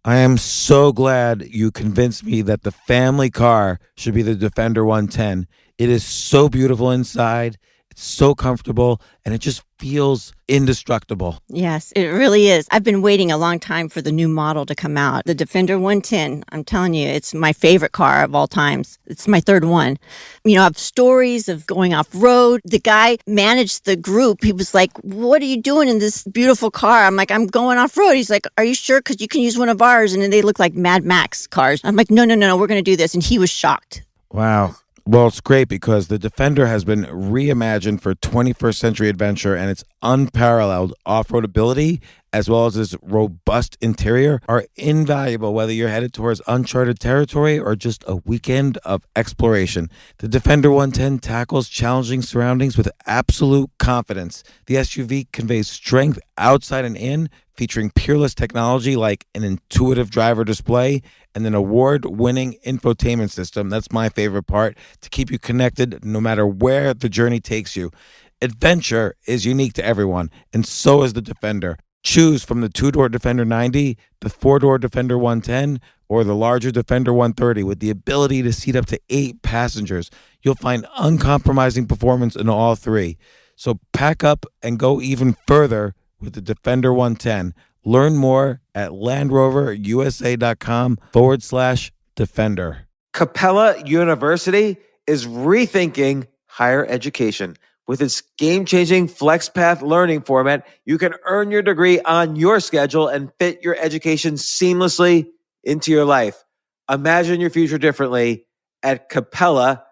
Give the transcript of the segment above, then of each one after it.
I am so glad you convinced me that the family car should be the Defender 110. It is so beautiful inside. It's so comfortable, and it just feels indestructible. Yes, it really is. I've been waiting a long time for the new model to come out. The Defender 110, I'm telling you, it's my favorite car of all times. It's my third one. You know, I have stories of going off-road. The guy managed the group. He was like, what are you doing in this beautiful car? I'm like, I'm going off-road. He's like, are you sure? Because you can use one of ours. And then they look like Mad Max cars. I'm like, no, we're going to do this. And he was shocked. Wow. Well, it's great because the Defender has been reimagined for 21st century adventure, and its unparalleled off-road ability, as well as its robust interior, are invaluable whether you're headed towards uncharted territory or just a weekend of exploration. The Defender 110 tackles challenging surroundings with absolute confidence. The SUV conveys strength outside and in, featuring peerless technology like an intuitive driver display and an award-winning infotainment system. That's my favorite part, to keep you connected no matter where the journey takes you. Adventure is unique to everyone, and so is the Defender. Choose from the two-door Defender 90, the four-door Defender 110, or the larger Defender 130 with the ability to seat up to 8 passengers. You'll find uncompromising performance in all three. So pack up and go even further with the Defender 110. Learn more at LandRoverUSA.com/Defender. Capella University is rethinking higher education. With its game-changing FlexPath learning format, you can earn your degree on your schedule and fit your education seamlessly into your life. Imagine your future differently at capella.edu.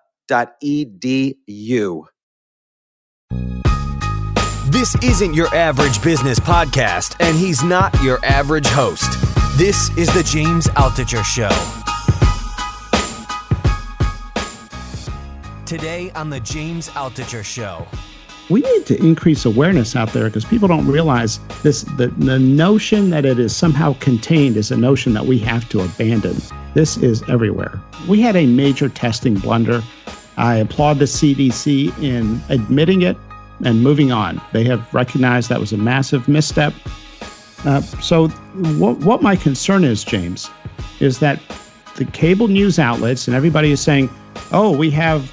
This isn't your average business podcast, and he's not your average host. This is the James Altucher Show. Today on the James Altucher Show. We need to increase awareness out there because people don't realize this. The notion that it is somehow contained is a notion that we have to abandon. This is everywhere. We had a major testing blunder. I applaud the CDC in admitting it and moving on. They have recognized that was a massive misstep. So what my concern is, James, is that the cable news outlets and everybody is saying, oh, we have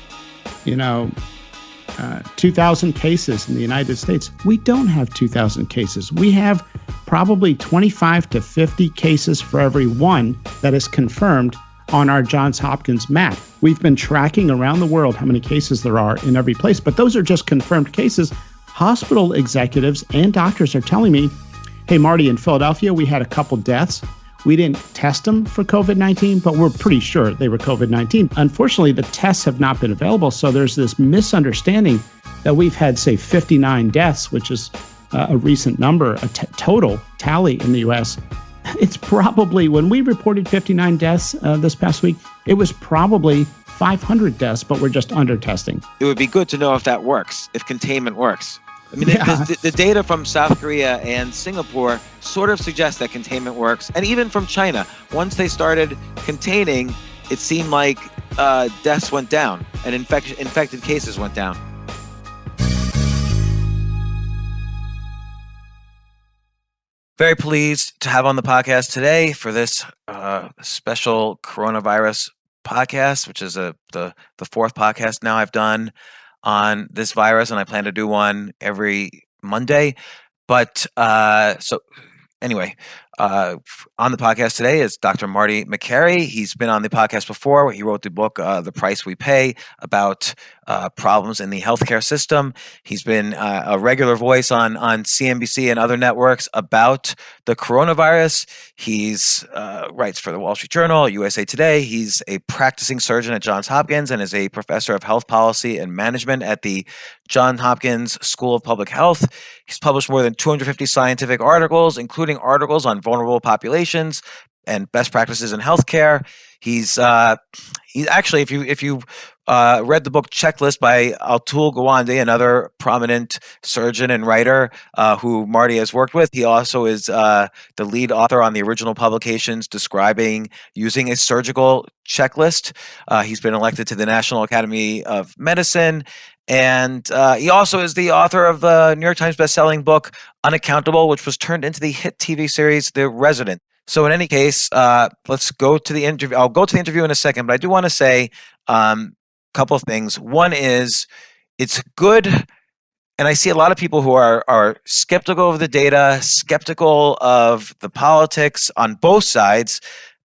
2,000 cases in the United States. We don't have 2,000 cases. We have probably 25 to 50 cases for every one that is confirmed on our Johns Hopkins map. We've been tracking around the world how many cases there are in every place, but those are just confirmed cases. Hospital executives and doctors are telling me, hey, Marty, in Philadelphia, we had a couple deaths. We didn't test them for COVID-19, but we're pretty sure they were COVID-19. Unfortunately, the tests have not been available, so there's this misunderstanding that we've had, say, 59 deaths, which is a recent number, a total tally in the U.S. It's probably, when we reported 59 deaths this past week, it was probably 500 deaths, but we're just under testing. It would be good to know if that works, if containment works. I mean, the data from South Korea and Singapore sort of suggests that containment works. And even from China, once they started containing, it seemed like deaths went down and infected cases went down. Very pleased to have on the podcast today for this special coronavirus podcast, which is the fourth podcast now I've done on this virus, and I plan to do one every Monday. But so anyway, on the podcast today is Dr. Marty Makary. He's been on the podcast before. He wrote the book, The Price We Pay, about problems in the healthcare system. He's been a regular voice on CNBC and other networks about the coronavirus. He's writes for the Wall Street Journal, USA Today. He's a practicing surgeon at Johns Hopkins and is a professor of health policy and management at the Johns Hopkins School of Public Health. He's published more than 250 scientific articles, including articles on vulnerable populations and best practices in healthcare. He's actually, if you read the book Checklist by Atul Gawande, another prominent surgeon and writer who Marty has worked with, he also is the lead author on the original publications describing using a surgical checklist. He's been elected to the National Academy of Medicine. And he also is the author of the New York Times bestselling book, Unaccountable, which was turned into the hit TV series, The Resident. So in any case, let's go to the interview. I'll go to the interview in a second, but I do want to say a couple of things. One is it's good, and I see a lot of people who are skeptical of the data, skeptical of the politics on both sides,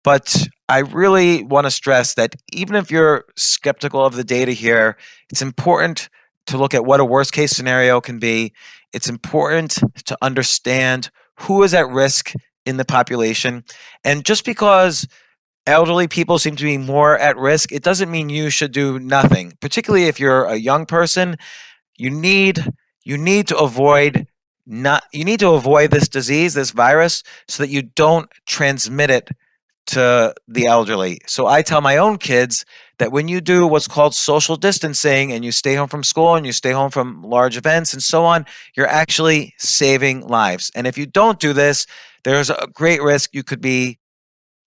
but I really want to stress that even if you're skeptical of the data here, it's important to look at what a worst case scenario can be. It's important to understand who is at risk in the population. And just because elderly people seem to be more at risk, it doesn't mean you should do nothing. Particularly if you're a young person, you need to avoid this disease, this virus, so that you don't transmit it to the elderly. So I tell my own kids that when you do what's called social distancing and you stay home from school and you stay home from large events and so on, you're actually saving lives. And if you don't do this, there's a great risk you could be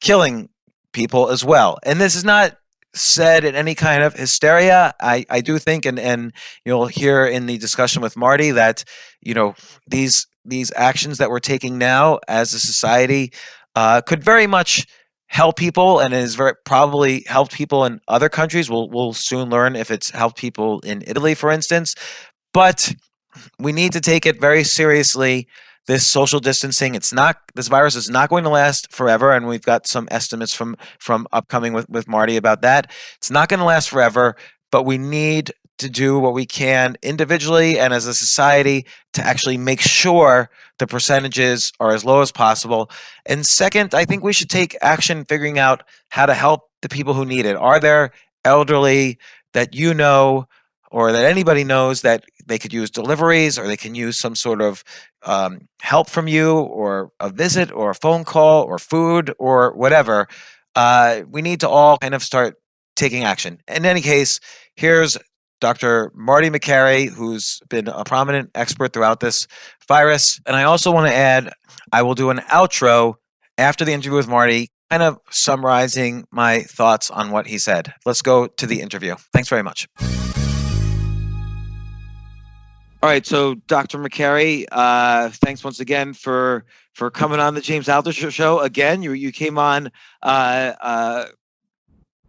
killing people as well. And this is not said in any kind of hysteria. I do think, and you'll hear in the discussion with Marty that, these actions that we're taking now as a society could very much help people, and has very probably helped people in other countries. We'll soon learn if it's helped people in Italy, for instance. But we need to take it very seriously. This social distancing, this virus is not going to last forever, and we've got some estimates from upcoming with Marty about that. It's not going to last forever, but we need to do what we can individually and as a society to actually make sure the percentages are as low as possible. And second, I think we should take action figuring out how to help the people who need it. Are there elderly that or that anybody knows that they could use deliveries, or they can use some sort of help from you, or a visit, or a phone call, or food, or whatever? We need to all kind of start taking action. In any case, here's Dr. Marty Makary, who's been a prominent expert throughout this virus. And I also want to add, I will do an outro after the interview with Marty, kind of summarizing my thoughts on what he said. Let's go to the interview. Thanks very much. All right, so Dr. Makary, thanks once again for coming on the James Altucher Show again. You came on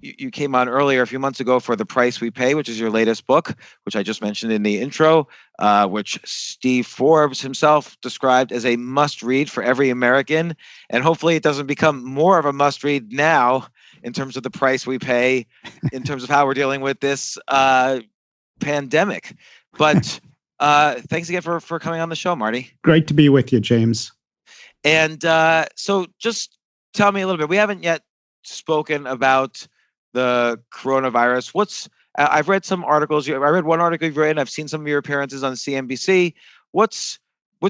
you came on earlier a few months ago for The Price We Pay, which is your latest book, which I just mentioned in the intro, which Steve Forbes himself described as a must-read for every American, and hopefully it doesn't become more of a must-read now in terms of the price we pay, in terms of how we're dealing with this pandemic. But thanks again for coming on the show, Marty. Great to be with you, James. And so just tell me a little bit. We haven't yet spoken about the coronavirus. I've read some articles. I read one article you've written. I've seen some of your appearances on CNBC. What's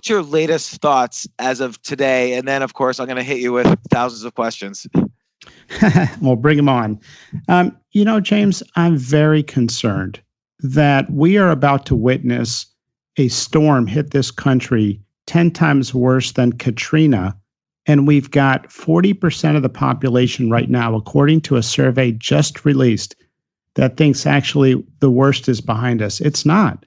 your latest thoughts as of today? And then, of course, I'm going to hit you with thousands of questions. Well, bring them on. James, I'm very concerned that we are about to witness a storm hit this country 10 times worse than Katrina. And we've got 40% of the population right now, according to a survey just released, that thinks actually the worst is behind us. It's not.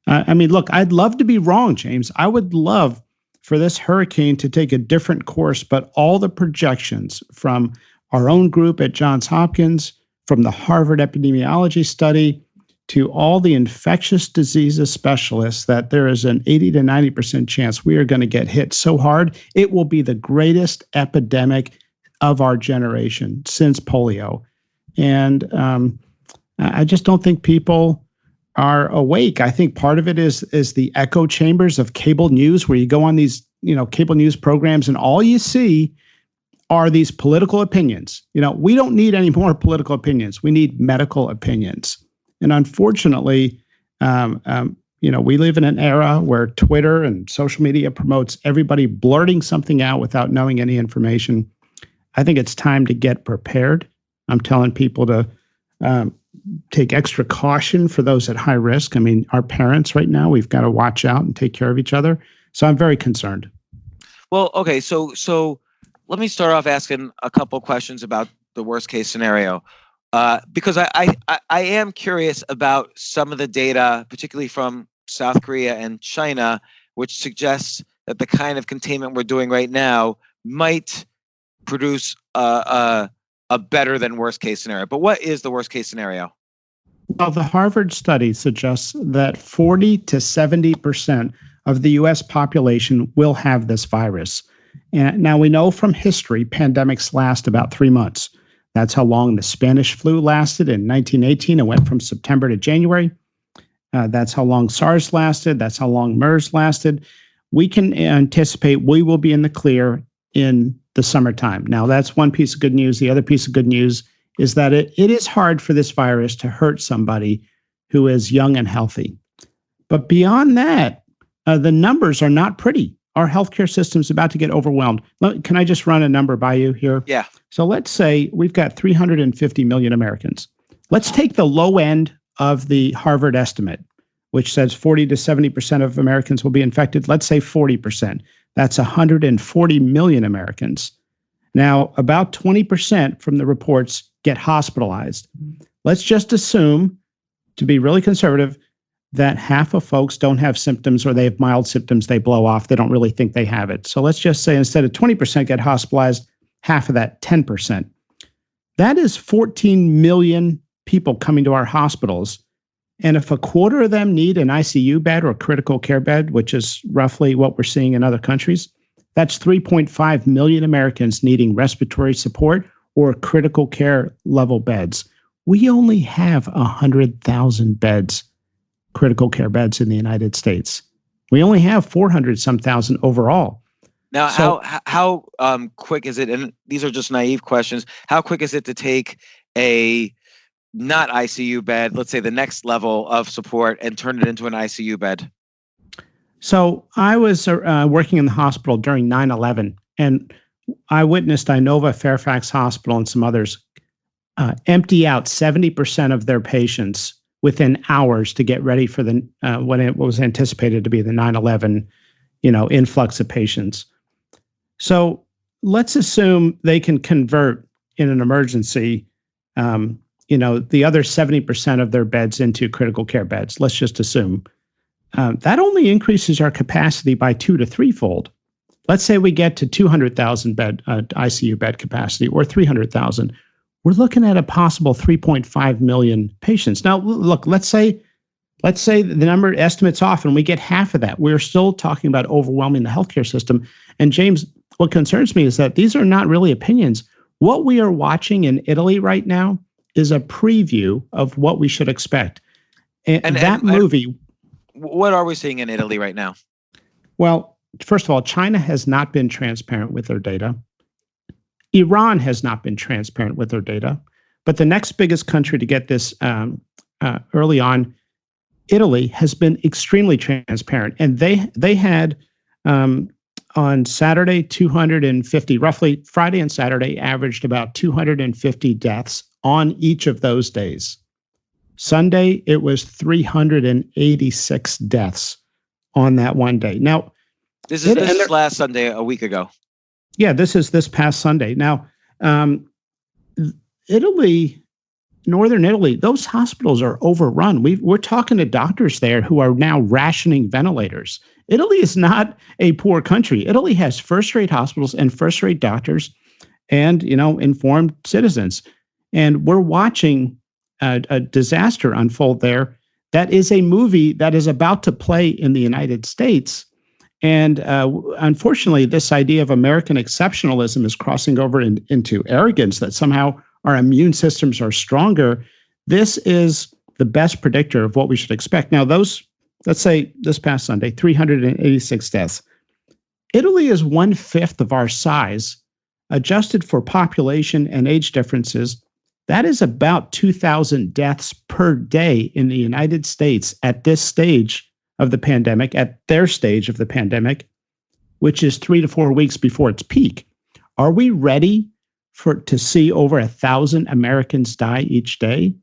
Look, I'd love to be wrong, James. I would love for this hurricane to take a different course, but all the projections from our own group at Johns Hopkins, from the Harvard epidemiology study, to all the infectious diseases specialists, that there is an 80 to 90% chance we are going to get hit so hard, it will be the greatest epidemic of our generation since polio. And I just don't think people are awake. I think part of it is the echo chambers of cable news, where you go on these cable news programs and all you see are these political opinions. We don't need any more political opinions. We need medical opinions. And unfortunately, we live in an era where Twitter and social media promotes everybody blurting something out without knowing any information. I think it's time to get prepared. I'm telling people to take extra caution for those at high risk. Our parents right now, we've got to watch out and take care of each other. So I'm very concerned. Well, okay, so let me start off asking a couple questions about the worst case scenario. Because I am curious about some of the data, particularly from South Korea and China, which suggests that the kind of containment we're doing right now might produce a better than worst case scenario. But what is the worst case scenario? Well, the Harvard study suggests that 40 to 70% of the U.S. population will have this virus. And now we know from history, pandemics last about 3 months. That's how long the Spanish flu lasted in 1918. It went from September to January. That's how long SARS lasted. That's how long MERS lasted. We can anticipate we will be in the clear in the summertime. Now, that's one piece of good news. The other piece of good news is that it is hard for this virus to hurt somebody who is young and healthy. But beyond that, the numbers are not pretty. Our healthcare system is about to get overwhelmed. Can I just run a number by you here? Yeah. So let's say we've got 350 million Americans. Let's take the low end of the Harvard estimate, which says 40 to 70% of Americans will be infected. Let's say 40%. That's 140 million Americans. Now, about 20% from the reports get hospitalized. Let's just assume, to be really conservative, that half of folks don't have symptoms, or they have mild symptoms, they blow off, they don't really think they have it. So let's just say instead of 20% get hospitalized, half of that, 10%. That is 14 million people coming to our hospitals. And if a quarter of them need an ICU bed or a critical care bed, which is roughly what we're seeing in other countries, that's 3.5 million Americans needing respiratory support or critical care level beds. We only have 100,000 beds, critical care beds in the United States. We only have 400-some thousand overall. Now, so, how quick is it? And these are just naive questions. How quick is it to take a not ICU bed, let's say the next level of support, and turn it into an ICU bed? So I was working in the hospital during 9/11, and I witnessed Inova Fairfax Hospital and some others empty out 70% of their patients within hours to get ready for the when it was anticipated to be the 9/11, influx of patients. So let's assume they can convert in an emergency, the other 70% of their beds into critical care beds. Let's just assume. That only increases our capacity by 2 to 3-fold. Let's say we get to 200,000 bed ICU bed capacity, or 300,000. We're looking at a possible 3.5 million patients. Now, look, let's say the number estimate's off and we get half of that. We're still talking about overwhelming the healthcare system. And James, what concerns me is that these are not really opinions. What we are watching in Italy right now is a preview of what we should expect. And that movie. What are we seeing in Italy right now? Well, first of all, China has not been transparent with their data. Iran has not been transparent with their data. But the next biggest country to get this early on, Italy, has been extremely transparent. And they had on Saturday 250, roughly Friday and Saturday averaged about 250 deaths on each of those days. Sunday, it was 386 deaths on that one day. Now, this is last Sunday, a week ago. Yeah, this is this past Sunday. Now, Italy, Northern Italy, those hospitals are overrun. We're talking to doctors there who are now rationing ventilators. Italy is not a poor country. Italy has first-rate hospitals and first-rate doctors and, informed citizens. And we're watching a disaster unfold there. That is a movie that is about to play in the United States. And unfortunately, this idea of American exceptionalism is crossing over into arrogance, that somehow our immune systems are stronger. This is the best predictor of what we should expect. Now, let's say this past Sunday, 386 deaths. Italy is 1/5 of our size, adjusted for population and age differences. That is about 2,000 deaths per day in the United States at this stage of the pandemic, at their stage of the pandemic, which is 3 to 4 weeks before its peak. Are we ready to see over 1,000 Americans die each day?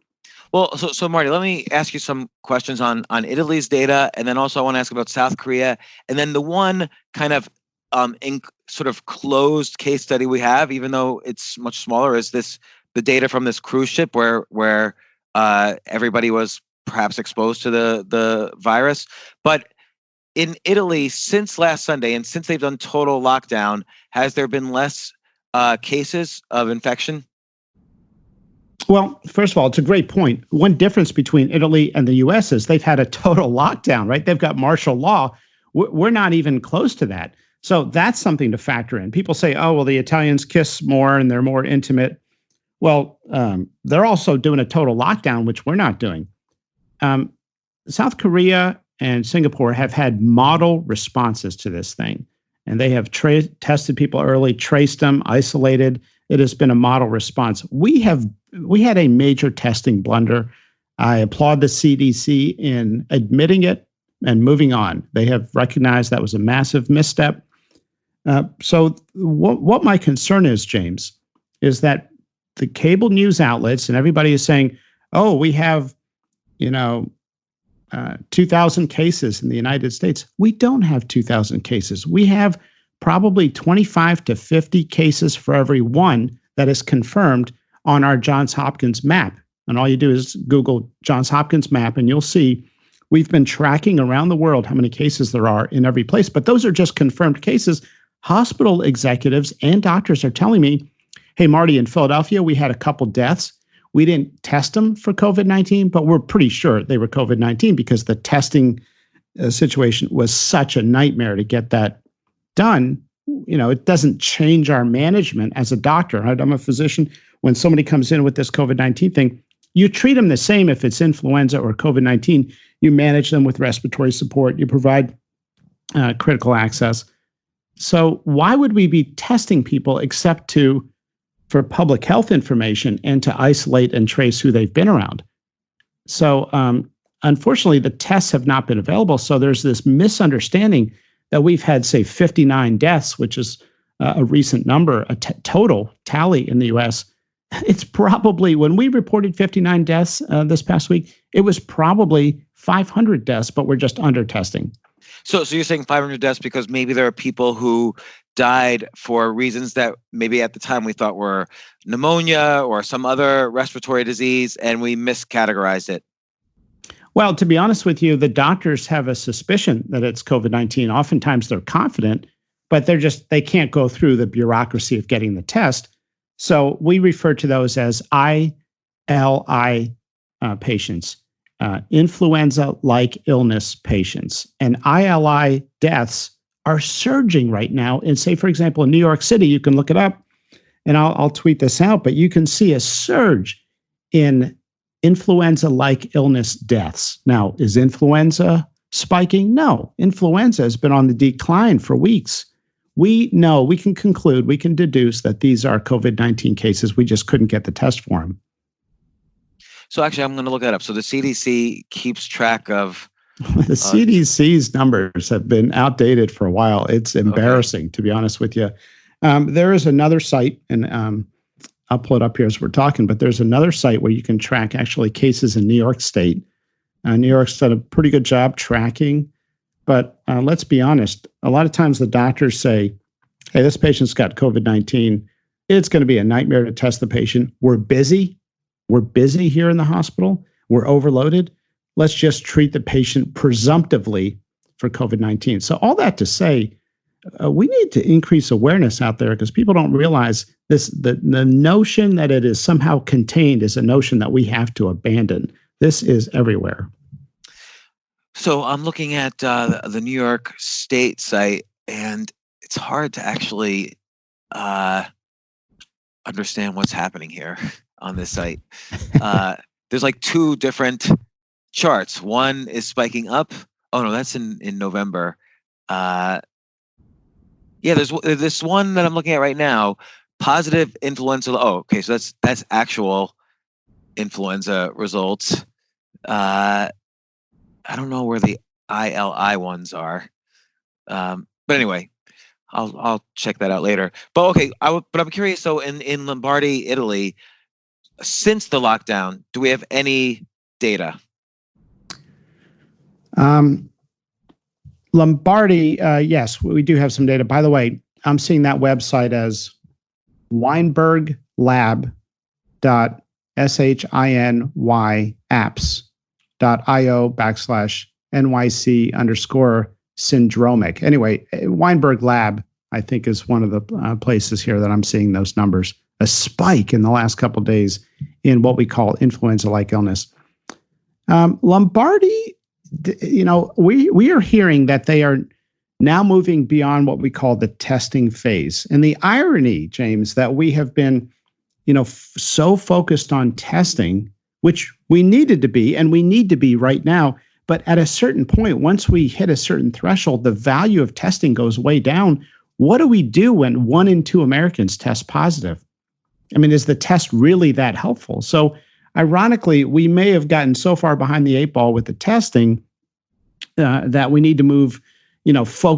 Well, so Marty, let me ask you some questions on Italy's data, and then also I want to ask about South Korea, and then the one kind of sort of closed case study we have, even though it's much smaller, is the data from this cruise ship where everybody was perhaps exposed to the virus. But in Italy, since last Sunday and since they've done total lockdown, has there been less cases of infection? Well, first of all, it's a great point. One difference between Italy and the U.S. is they've had a total lockdown, right? They've got martial law. We're not even close to that. So that's something to factor in. People say, oh, well, the Italians kiss more and they're more intimate. Well, they're also doing a total lockdown, which we're not doing. South Korea and Singapore have had model responses to this thing. And they have tested people early, traced them, isolated. It has been a model response. We had a major testing blunder. I applaud the CDC in admitting it and moving on. They have recognized that was a massive misstep. So what my concern is, James, is that the cable news outlets and everybody is saying, oh, we have, 2,000 cases in the United States. We don't have 2,000 cases. We have probably 25 to 50 cases for every one that is confirmed on our Johns Hopkins map. And all you do is Google Johns Hopkins map, and you'll see we've been tracking around the world how many cases there are in every place. But those are just confirmed cases. Hospital executives and doctors are telling me, hey, Marty, in Philadelphia, we had a couple deaths. We didn't test them for COVID-19, but we're pretty sure they were COVID-19 because the testing situation was such a nightmare to get that done. It doesn't change our management as a doctor. I'm a physician. When somebody comes in with this COVID-19 thing, you treat them the same if it's influenza or COVID-19. You manage them with respiratory support. You provide critical access. So why would we be testing people except for public health information and to isolate and trace who they've been around? So unfortunately, the tests have not been available. So there's this misunderstanding that we've had, say, 59 deaths, which is a recent number, a total tally in the U.S. It's probably, when we reported 59 deaths this past week, it was probably 500 deaths, but we're just under testing. So you're saying 500 deaths because maybe there are people who died for reasons that maybe at the time we thought were pneumonia or some other respiratory disease, and we miscategorized it. Well, to be honest with you, the doctors have a suspicion that it's COVID-19. Oftentimes they're confident, but they can't go through the bureaucracy of getting the test. So we refer to those as ILI patients, influenza-like illness patients. And ILI deaths are surging right now. And say, for example, in New York City, you can look it up, and I'll tweet this out, but you can see a surge in influenza-like illness deaths. Now, is influenza spiking? No. Influenza has been on the decline for weeks. We know, we can conclude, we can deduce that these are COVID-19 cases. We just couldn't get the test for them. So actually, I'm going to look that up. So the CDC keeps track of... The CDC's numbers have been outdated for a while. It's embarrassing, to be honest with you. There is another site, and I'll pull it up here as we're talking, but there's another site where you can track actually cases in New York State. New York's done a pretty good job tracking, but let's be honest. A lot of times the doctors say, hey, this patient's got COVID-19. It's going to be a nightmare to test the patient. We're busy. We're busy here in the hospital. We're overloaded. Let's just treat the patient presumptively for COVID-19. So all that to say, we need to increase awareness out there because people don't realize this. The notion that it is somehow contained is a notion that we have to abandon. This is everywhere. So I'm looking at the New York State site, and it's hard to actually understand what's happening here on this site. There's like two different charts. One is spiking up. Oh no, that's in November. Yeah, there's this one that I'm looking at right now. Positive influenza. Oh, okay, so that's actual influenza results. I don't know where the ILI ones are, but anyway, I'll check that out later. But okay, but I'm curious. So in Lombardy, Italy, since the lockdown, do we have any data? Lombardy, yes, we do have some data. By the way, I'm seeing that website as weinberglab.shinyapps.io/NYC_syndromic. Anyway, Weinberg Lab, I think, is one of the places here that I'm seeing those numbers. A spike in the last couple of days in what we call influenza-like illness. Lombardy, we are hearing that they are now moving beyond what we call the testing phase. And the irony, James, that we have been, so focused on testing, which we needed to be, and we need to be right now. But at a certain point, once we hit a certain threshold, the value of testing goes way down. What do we do when 1 in 2 Americans test positive? I mean, is the test really that helpful? So ironically, we may have gotten so far behind the 8 ball with the testing that we need to move,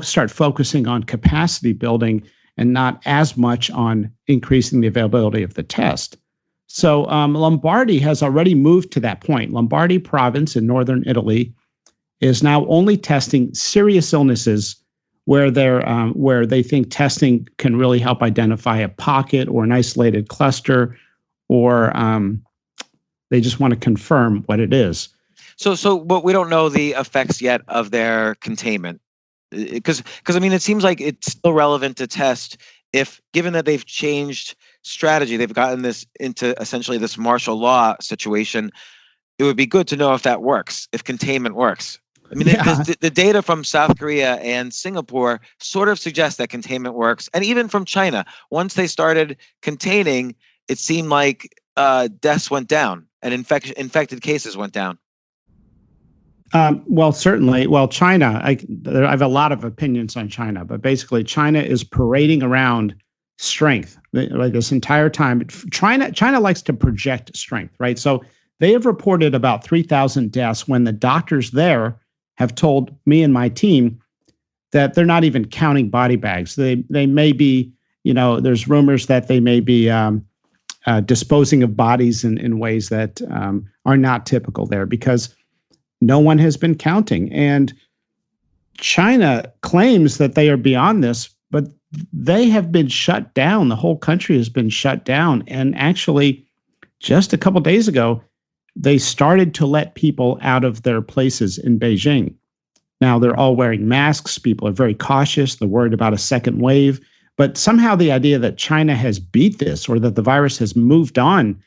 start focusing on capacity building and not as much on increasing the availability of the test. So Lombardy has already moved to that point. Lombardy province in northern Italy is now only testing serious illnesses where they think testing can really help identify a pocket or an isolated cluster, or they just want to confirm what it is. But we don't know the effects yet of their containment, because I mean, it seems like it's still relevant to test if, given that they've changed strategy, they've gotten this into essentially this martial law situation. It would be good to know if that works, if containment works. I mean, the data from South Korea and Singapore sort of suggests that containment works. And even from China, once they started containing, it seemed like deaths went down and infected cases went down. Well, certainly. Well, China, I have a lot of opinions on China, but basically China is parading around strength like this entire time. China likes to project strength, right? So they have reported about 3,000 deaths when the doctors there have told me and my team that they're not even counting body bags. They may be, there's rumors that they may be disposing of bodies in ways that are not typical there because no one has been counting. And China claims that they are beyond this, but they have been shut down. The whole country has been shut down. And actually, just a couple of days ago, they started to let people out of their places in Beijing. Now, they're all wearing masks. People are very cautious. They're worried about a second wave. But somehow the idea that China has beat this or that the virus has moved on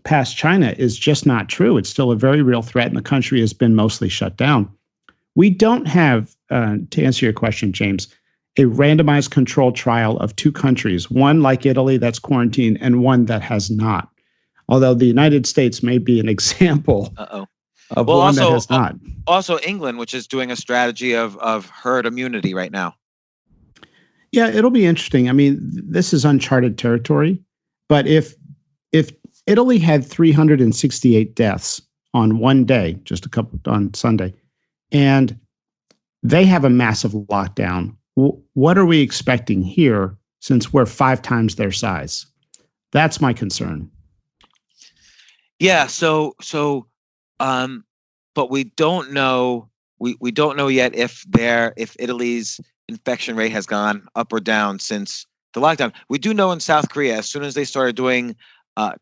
past China is just not true. It's still a very real threat, and the country has been mostly shut down. We don't have, to answer your question, James, a randomized controlled trial of 2 countries, one like Italy that's quarantined and one that has not. Although the United States may be an example of one that has not. Also, England, which is doing a strategy of herd immunity right now. Yeah, it'll be interesting. I mean, this is uncharted territory. But if Italy had 368 deaths on one day, just a couple on Sunday, and they have a massive lockdown, what are we expecting here since we're 5 times their size? That's my concern. Yeah. But we don't know. We don't know yet if Italy's infection rate has gone up or down since the lockdown. We do know in South Korea, as soon as they started doing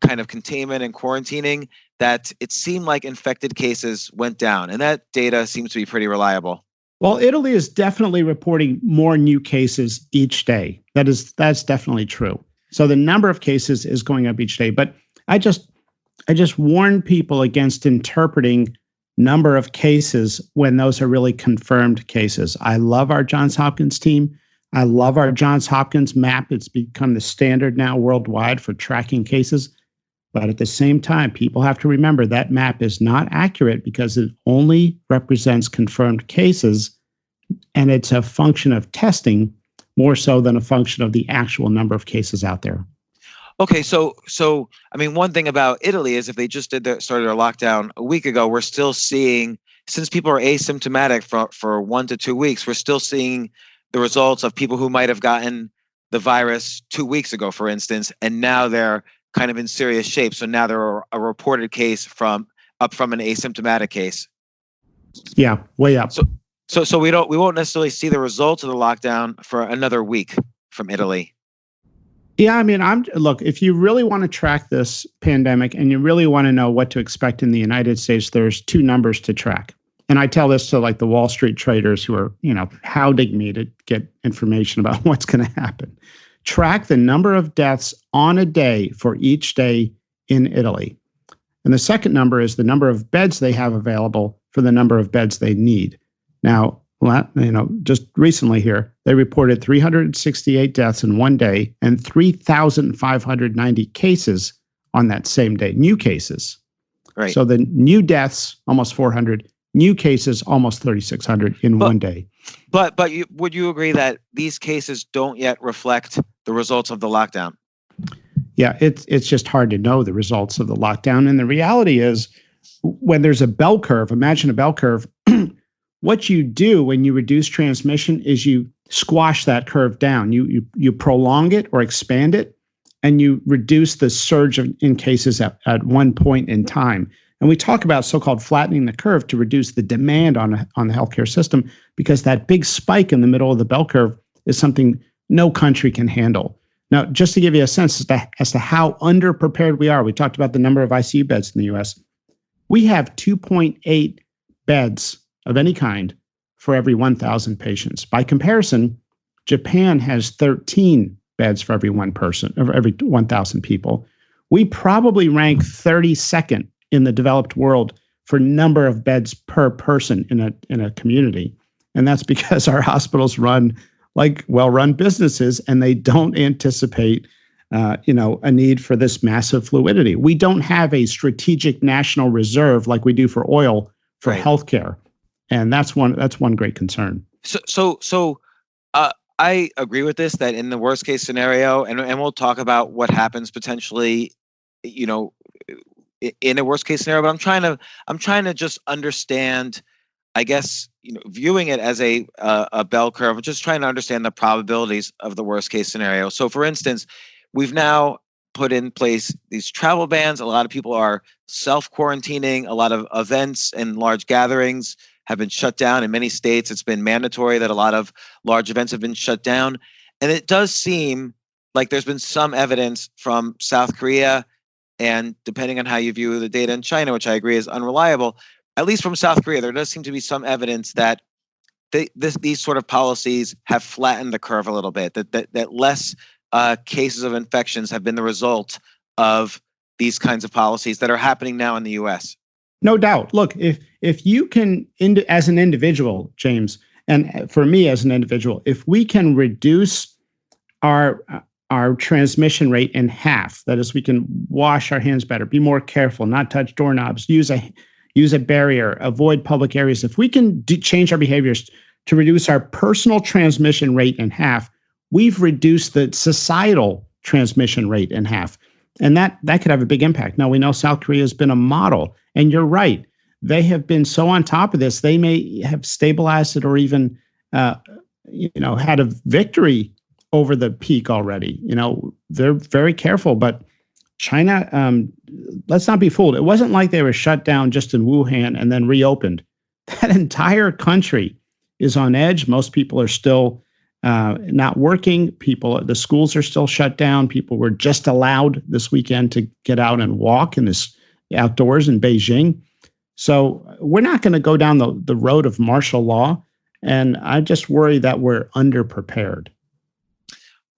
kind of containment and quarantining, that it seemed like infected cases went down, and that data seems to be pretty reliable. Well, Italy is definitely reporting more new cases each day. That's definitely true. So the number of cases is going up each day. But I just warn people against interpreting number of cases when those are really confirmed cases. I love our Johns Hopkins team. I love our Johns Hopkins map. It's become the standard now worldwide for tracking cases. But at the same time, people have to remember that map is not accurate because it only represents confirmed cases, and it's a function of testing more so than a function of the actual number of cases out there. Okay, so I mean, one thing about Italy is if they just started their lockdown a week ago, we're still seeing, since people are asymptomatic for 1 to 2 weeks, we're still seeing the results of people who might have gotten the virus 2 weeks ago, for instance, and now they're kind of in serious shape. So now they're a reported case from an asymptomatic case. Yeah, way up. So we won't necessarily see the results of the lockdown for another week from Italy. Yeah, I mean, look, if you really want to track this pandemic and you really want to know what to expect in the United States, there's 2 numbers to track. and I tell this to like the Wall Street traders who are, hounding me to get information about what's going to happen. Track the number of deaths on a day for each day in Italy. And the second number is the number of beds they have available for the number of beds they need. Now, just recently here, they reported 368 deaths in one day and 3,590 cases on that same day, new cases. Right. So the new deaths, almost 400, new cases, almost 3,600 in one day. But would you agree that these cases don't yet reflect the results of the lockdown? Yeah, it's just hard to know the results of the lockdown. And the reality is, when there's a bell curve, imagine a bell curve, what you do when you reduce transmission is you squash that curve down. You prolong it or expand it, and you reduce the surge in cases at one point in time. And we talk about so-called flattening the curve to reduce the demand on the healthcare system, because that big spike in the middle of the bell curve is something no country can handle. Now, just to give you a sense as to how underprepared we are, we talked about the number of ICU beds in the U.S. We have 2.8 beds of any kind for every 1,000 patients. By comparison, Japan has 13 beds for every 1,000 people. We probably rank 32nd in the developed world for number of beds per person in a community. And that's because our hospitals run like well-run businesses, and they don't anticipate a need for this massive fluidity. We don't have a strategic national reserve like we do for oil for healthcare. And that's one great concern. So I agree with this, that in the worst case scenario, and we'll talk about what happens potentially, in a worst case scenario, but I'm trying to just understand, I guess, viewing it as a bell curve, just trying to understand the probabilities of the worst case scenario. So for instance, we've now put in place these travel bans. A lot of people are self-quarantining. A lot of events and large gatherings have been shut down. In many states, it's been mandatory that a lot of large events have been shut down. And it does seem like there's been some evidence from South Korea, and depending on how you view the data in China, which I agree is unreliable, at least from South Korea, there does seem to be some evidence that these sort of policies have flattened the curve a little bit, that less cases of infections have been the result of these kinds of policies that are happening now in the U.S. No doubt. Look, if you can, as an individual, James, and for me as an individual, if we can reduce our transmission rate in half, that is, we can wash our hands better, be more careful, not touch doorknobs, use a barrier, avoid public areas. If we can change our behaviors to reduce our personal transmission rate in half, we've reduced the societal transmission rate in half. And that could have a big impact. Now, we know South Korea has been a model, and you're right. They have been so on top of this, they may have stabilized it or even, had a victory over the peak already. They're very careful, but China, let's not be fooled. It wasn't like they were shut down just in Wuhan and then reopened. That entire country is on edge. Most people are still not working. The schools are still shut down. People were just allowed this weekend to get out and walk in this outdoors in Beijing. So we're not going to go down the road of martial law. And I just worry that we're underprepared.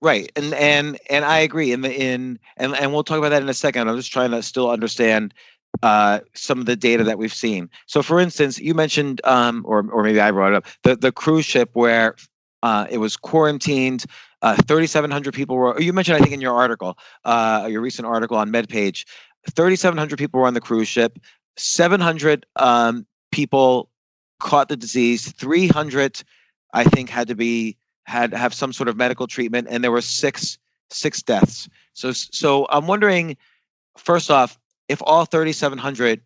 Right. And I agree. And we'll talk about that in a second. I'm just trying to still understand some of the data that we've seen. So for instance, you mentioned, or maybe I brought it up, the cruise ship where it was quarantined. 3,700 people were, you mentioned, I think in your article, your recent article on MedPage, 3,700 people were on the cruise ship. 700 people caught the disease. 300, I think, had to have some sort of medical treatment, and there were six deaths. So I'm wondering, first off, if all 3,700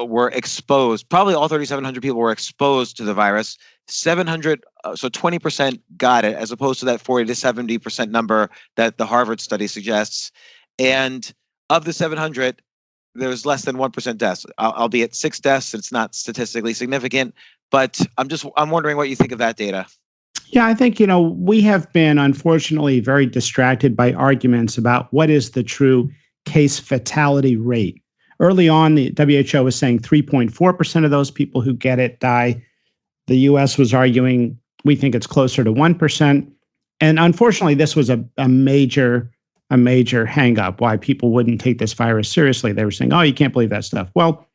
were exposed, probably all 3,700 people were exposed to the virus. 700, so 20% got it, as opposed to that 40 to 70% number that the Harvard study suggests. And of the 700, there was less than 1% deaths, albeit 6 deaths. It's not statistically significant, but I'm wondering what you think of that data. Yeah, I think, we have been unfortunately very distracted by arguments about what is the true case fatality rate. Early on, the WHO was saying 3.4% of those people who get it die. The US was arguing, we think it's closer to 1%. And unfortunately, this was a major hang up why people wouldn't take this virus seriously. They were saying, oh, you can't believe that stuff. Well,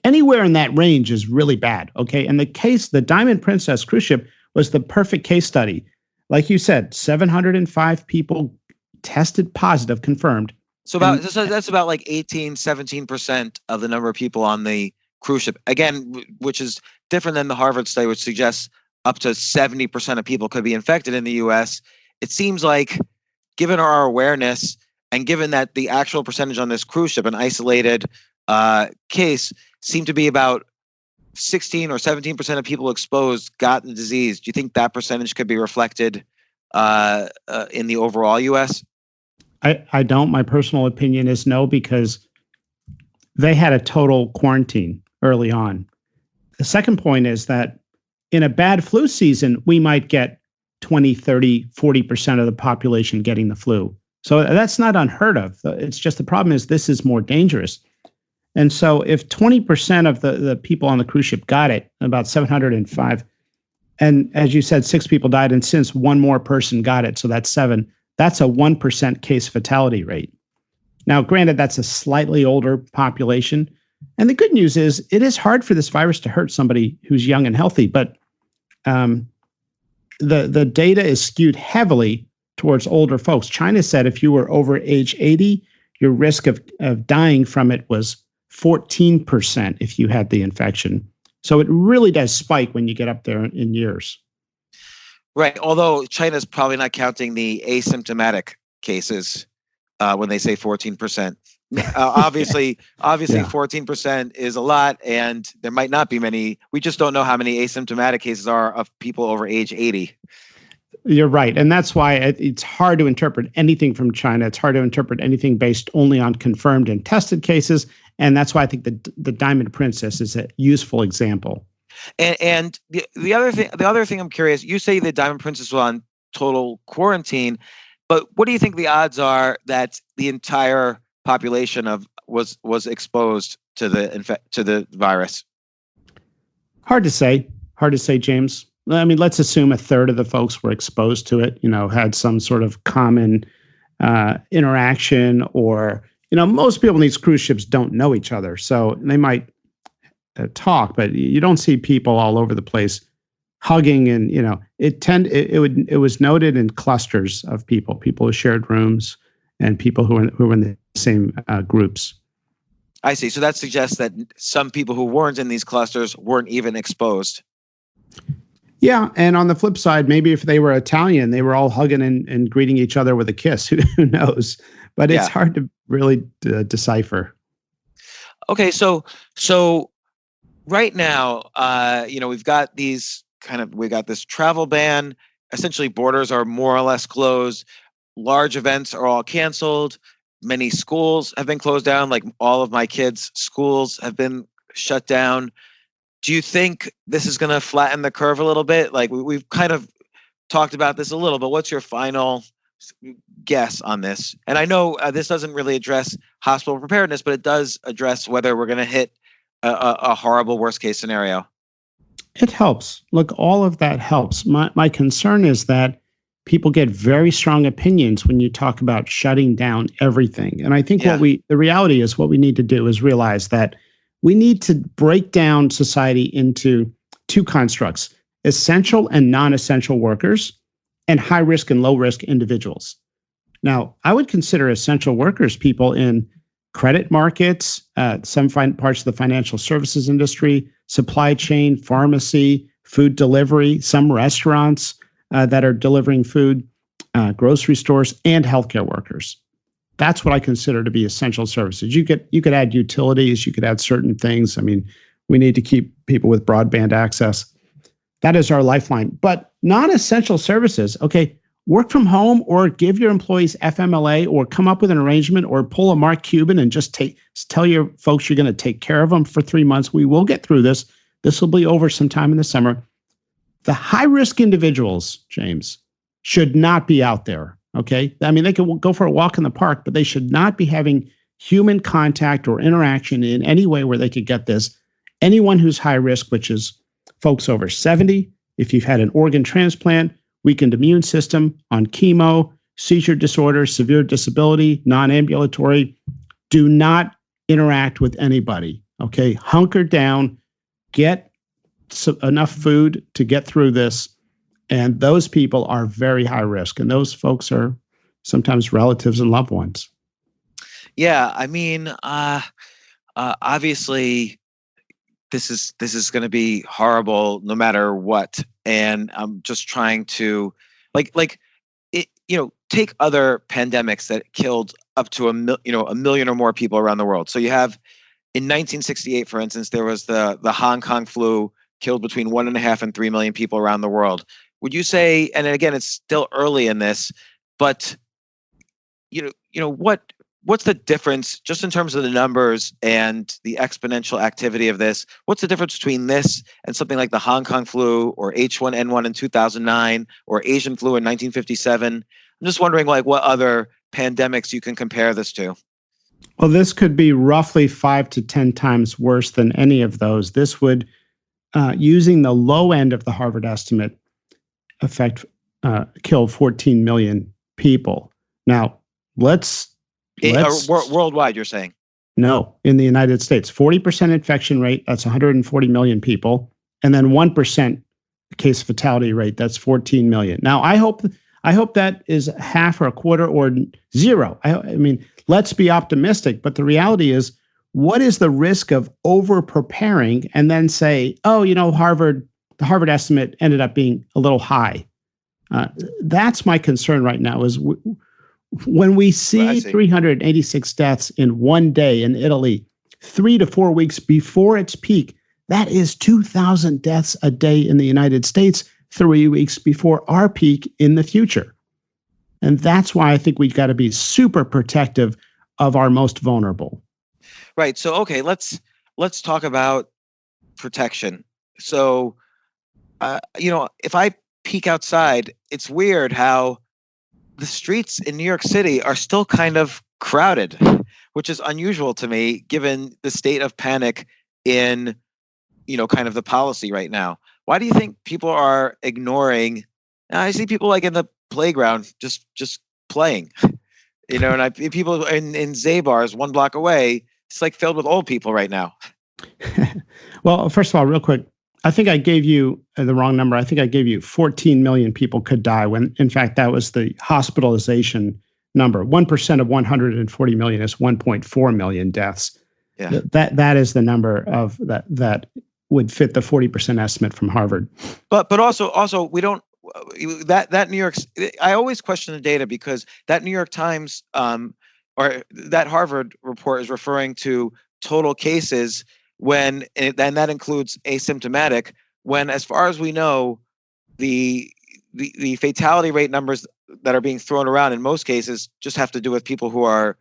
anywhere in that range is really bad, okay? And the Diamond Princess cruise ship was the perfect case study. Like you said, 705 people tested positive, confirmed. So that's about like 17% of the number of people on the cruise ship. Again, which is different than the Harvard study, which suggests up to 70% of people could be infected in the US. It seems like, given our awareness and given that the actual percentage on this cruise ship, an isolated case, seemed to be about 16 or 17% of people exposed got the disease. Do you think that percentage could be reflected in the overall US? I don't. My personal opinion is no, because they had a total quarantine early on. The second point is that in a bad flu season, we might get 20, 30, 40% of the population getting the flu. So that's not unheard of. It's just the problem is this is more dangerous. And so if 20% of the people on the cruise ship got it, about 705, and as you said, 6 people died, and since one more person got it, so that's 7, that's a 1% case fatality rate. Now, granted, that's a slightly older population. And the good news is it is hard for this virus to hurt somebody who's young and healthy, but the data is skewed heavily towards older folks. China said if you were over age 80, your risk of dying from it was 14% if you had the infection. So it really does spike when you get up there in years. Right. Although China's probably not counting the asymptomatic cases when they say 14%. Obviously, 14% is a lot, and there might not be many. We just don't know how many asymptomatic cases are of people over age 80. You're right. And that's why it's hard to interpret anything from China. It's hard to interpret anything based only on confirmed and tested cases. And that's why I think the Diamond Princess is a useful example. And the other thing I'm curious, you say the Diamond Princess was on total quarantine, but what do you think the odds are that the entire population was exposed to the virus? Hard to say, James. I mean, let's assume a third of the folks were exposed to it, had some sort of common interaction, or, most people on these cruise ships don't know each other. So they might talk, but you don't see people all over the place hugging. And, it was noted in clusters of people who shared rooms and people who were in the same groups. I see. So that suggests that some people who weren't in these clusters weren't even exposed. Yeah. And on the flip side, maybe if they were Italian, they were all hugging and greeting each other with a kiss. Who knows? But it's hard to really decipher. Okay. So right now, we've got this travel ban. Essentially, borders are more or less closed. Large events are all canceled. Many schools have been closed down. Like all of my kids' schools have been shut down. Do you think this is going to flatten the curve a little bit? Like we've kind of talked about this a little, but what's your final guess on this? And I know this doesn't really address hospital preparedness, but it does address whether we're going to hit a horrible worst case scenario. It helps. Look, all of that helps. My concern is that people get very strong opinions when you talk about shutting down everything. And I think the reality is what we need to do is realize that we need to break down society into two constructs: essential and non-essential workers, and high risk and low risk individuals. Now, I would consider essential workers people in credit markets, some parts of the financial services industry, supply chain, pharmacy, food delivery, some restaurants that are delivering food, grocery stores, and healthcare workers. That's what I consider to be essential services. You could add utilities, you could add certain things. I mean, we need to keep people with broadband access. That is our lifeline. But non-essential services, okay, work from home or give your employees FMLA or come up with an arrangement or pull a Mark Cuban and just tell your folks you're going to take care of them for 3 months. We will get through this. This will be over sometime in the summer. The high-risk individuals, James, should not be out there, okay? I mean, they can go for a walk in the park, but they should not be having human contact or interaction in any way where they could get this. Anyone who's high risk, which is folks over 70, if you've had an organ transplant, weakened immune system, on chemo, seizure disorder, severe disability, non-ambulatory, do not interact with anybody, okay? Hunker down, get enough food to get through this, and those people are very high risk, and those folks are sometimes relatives and loved ones. Yeah, I mean, obviously, this is going to be horrible no matter what, and I'm just trying to, like, it, take other pandemics that killed up to a million or more people around the world. So you have, in 1968, for instance, there was the Hong Kong flu, killed between 1.5 and 3 million people around the world. Would you say, and again, it's still early in this, but what's the difference just in terms of the numbers and the exponential activity of this? What's the difference between this and something like the Hong Kong flu or H1N1 in 2009 or Asian flu in 1957? I'm just wondering, what other pandemics you can compare this to. Well, this could be roughly 5 to 10 times worse than any of those. This would, using the low end of the Harvard estimate, kill 14 million people. Now, let's worldwide, you're saying? No, in the United States, 40% infection rate, that's 140 million people, and then 1% case fatality rate, that's 14 million. Now, I hope that is half or a quarter or zero. I mean, let's be optimistic, but the reality is, what is the risk of over preparing and then say, oh, the Harvard estimate ended up being a little high? That's my concern right now is when we see 386 deaths in one day in Italy, 3 to 4 weeks before its peak, that is 2,000 deaths a day in the United States, 3 weeks before our peak in the future. And that's why I think we've got to be super protective of our most vulnerable. Right. So, okay, let's talk about protection. So, if I peek outside, it's weird how the streets in New York City are still kind of crowded, which is unusual to me, given the state of panic in, kind of the policy right now. Why do you think people are ignoring? I see people in the playground just playing, and people in Zabar's 1 block away. It's filled with old people right now. Well, first of all, real quick, I think I gave you the wrong number. I think I gave you 14 million people could die when, in fact, that was the hospitalization number. 1% of 140 million is 1.4 million deaths. Yeah. That is the number of that would fit the 40% estimate from Harvard. But also we don't that New York. I always question the data because that New York Times or that Harvard report is referring to total cases and that includes asymptomatic, when, as far as we know, the fatality rate numbers that are being thrown around in most cases just have to do with people who are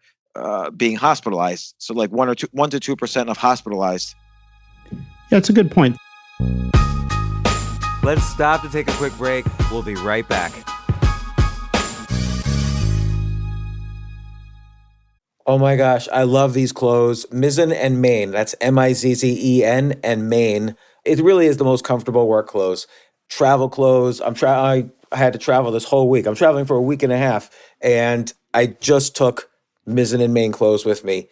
being hospitalized. So 1 to 2% of hospitalized. Yeah, it's a good point. Let's stop to take a quick break. We'll be right back. Oh my gosh, I love these clothes. Mizzen and Main. That's Mizzen and Main. It really is the most comfortable work clothes. Travel clothes. I had to travel this whole week. I'm traveling for a week and a half, and I just took Mizzen and Main clothes with me.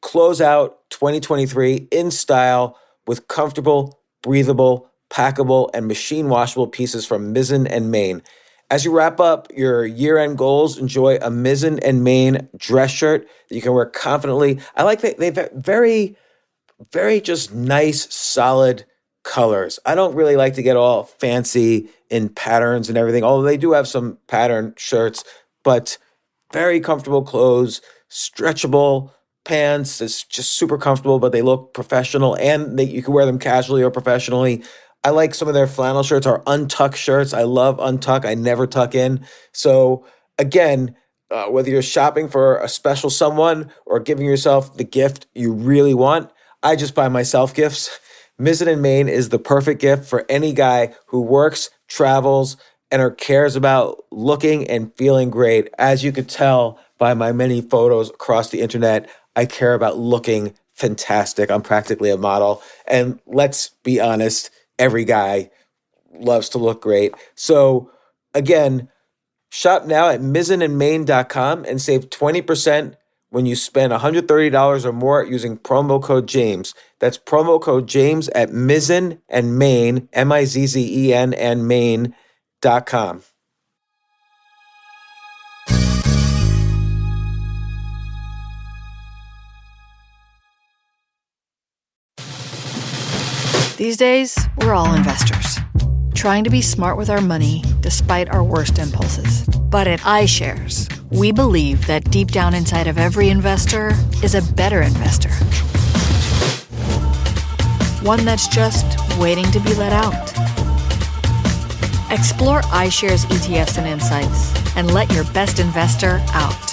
Close out 2023 in style with comfortable, breathable, packable, and machine washable pieces from Mizzen and Main. As you wrap up your year-end goals, enjoy a Mizzen and Main dress shirt that you can wear confidently. I like that they've very, very just nice, solid colors. I don't really like to get all fancy in patterns and everything, although they do have some pattern shirts, but very comfortable clothes, stretchable pants. It's just super comfortable, but they look professional, and you can wear them casually or professionally. I like some of their flannel shirts or untuck shirts. I love untuck. I never tuck in. So again, whether you're shopping for a special someone or giving yourself the gift you really want, I just buy myself gifts. Mizzen and Main is the perfect gift for any guy who works, travels, and or cares about looking and feeling great. As you could tell by my many photos across the internet, I care about looking fantastic. I'm practically a model. And let's be honest, every guy loves to look great. So again, shop now at mizzenandmain.com and save 20% when you spend $130 or more using promo code James. That's promo code James at Mizzen and Main, MIZZEN and Main.com. These days, we're all investors, trying to be smart with our money despite our worst impulses. But at iShares, we believe that deep down inside of every investor is a better investor. One that's just waiting to be let out. Explore iShares ETFs and insights and let your best investor out.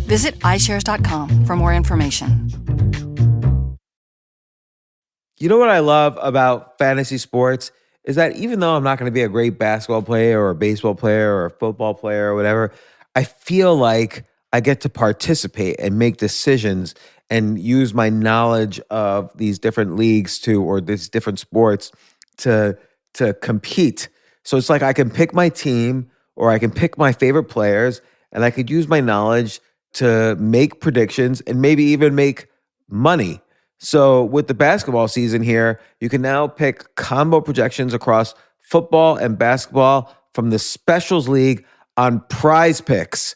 Visit iShares.com for more information. You know what I love about fantasy sports is that even though I'm not going to be a great basketball player or a baseball player or a football player or whatever, I feel like I get to participate and make decisions and use my knowledge of these different leagues or these different sports to compete. So it's like I can pick my team or I can pick my favorite players and I could use my knowledge to make predictions and maybe even make money. So with the basketball season here, you can now pick combo projections across football and basketball from the Specials League on Prize Picks.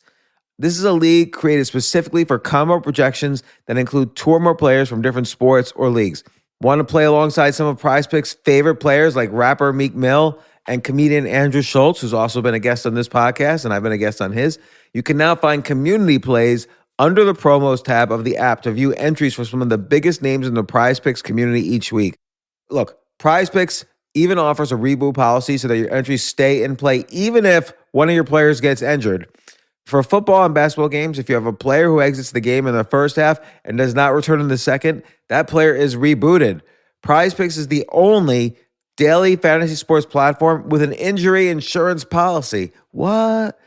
This is a league created specifically for combo projections that include two or more players from different sports or leagues. Want to play alongside some of Prize Picks' favorite players like rapper Meek Mill and comedian Andrew Schultz, who's also been a guest on this podcast, and I've been a guest on his? You can now find community plays under the promos tab of the app to view entries for some of the biggest names in the Prize Picks community each week. Look, Prize Picks even offers a reboot policy so that your entries stay in play even if one of your players gets injured. For football and basketball games, if you have a player who exits the game in the first half and does not return in the second, that player is rebooted. Prize Picks is the only daily fantasy sports platform with an injury insurance policy. What?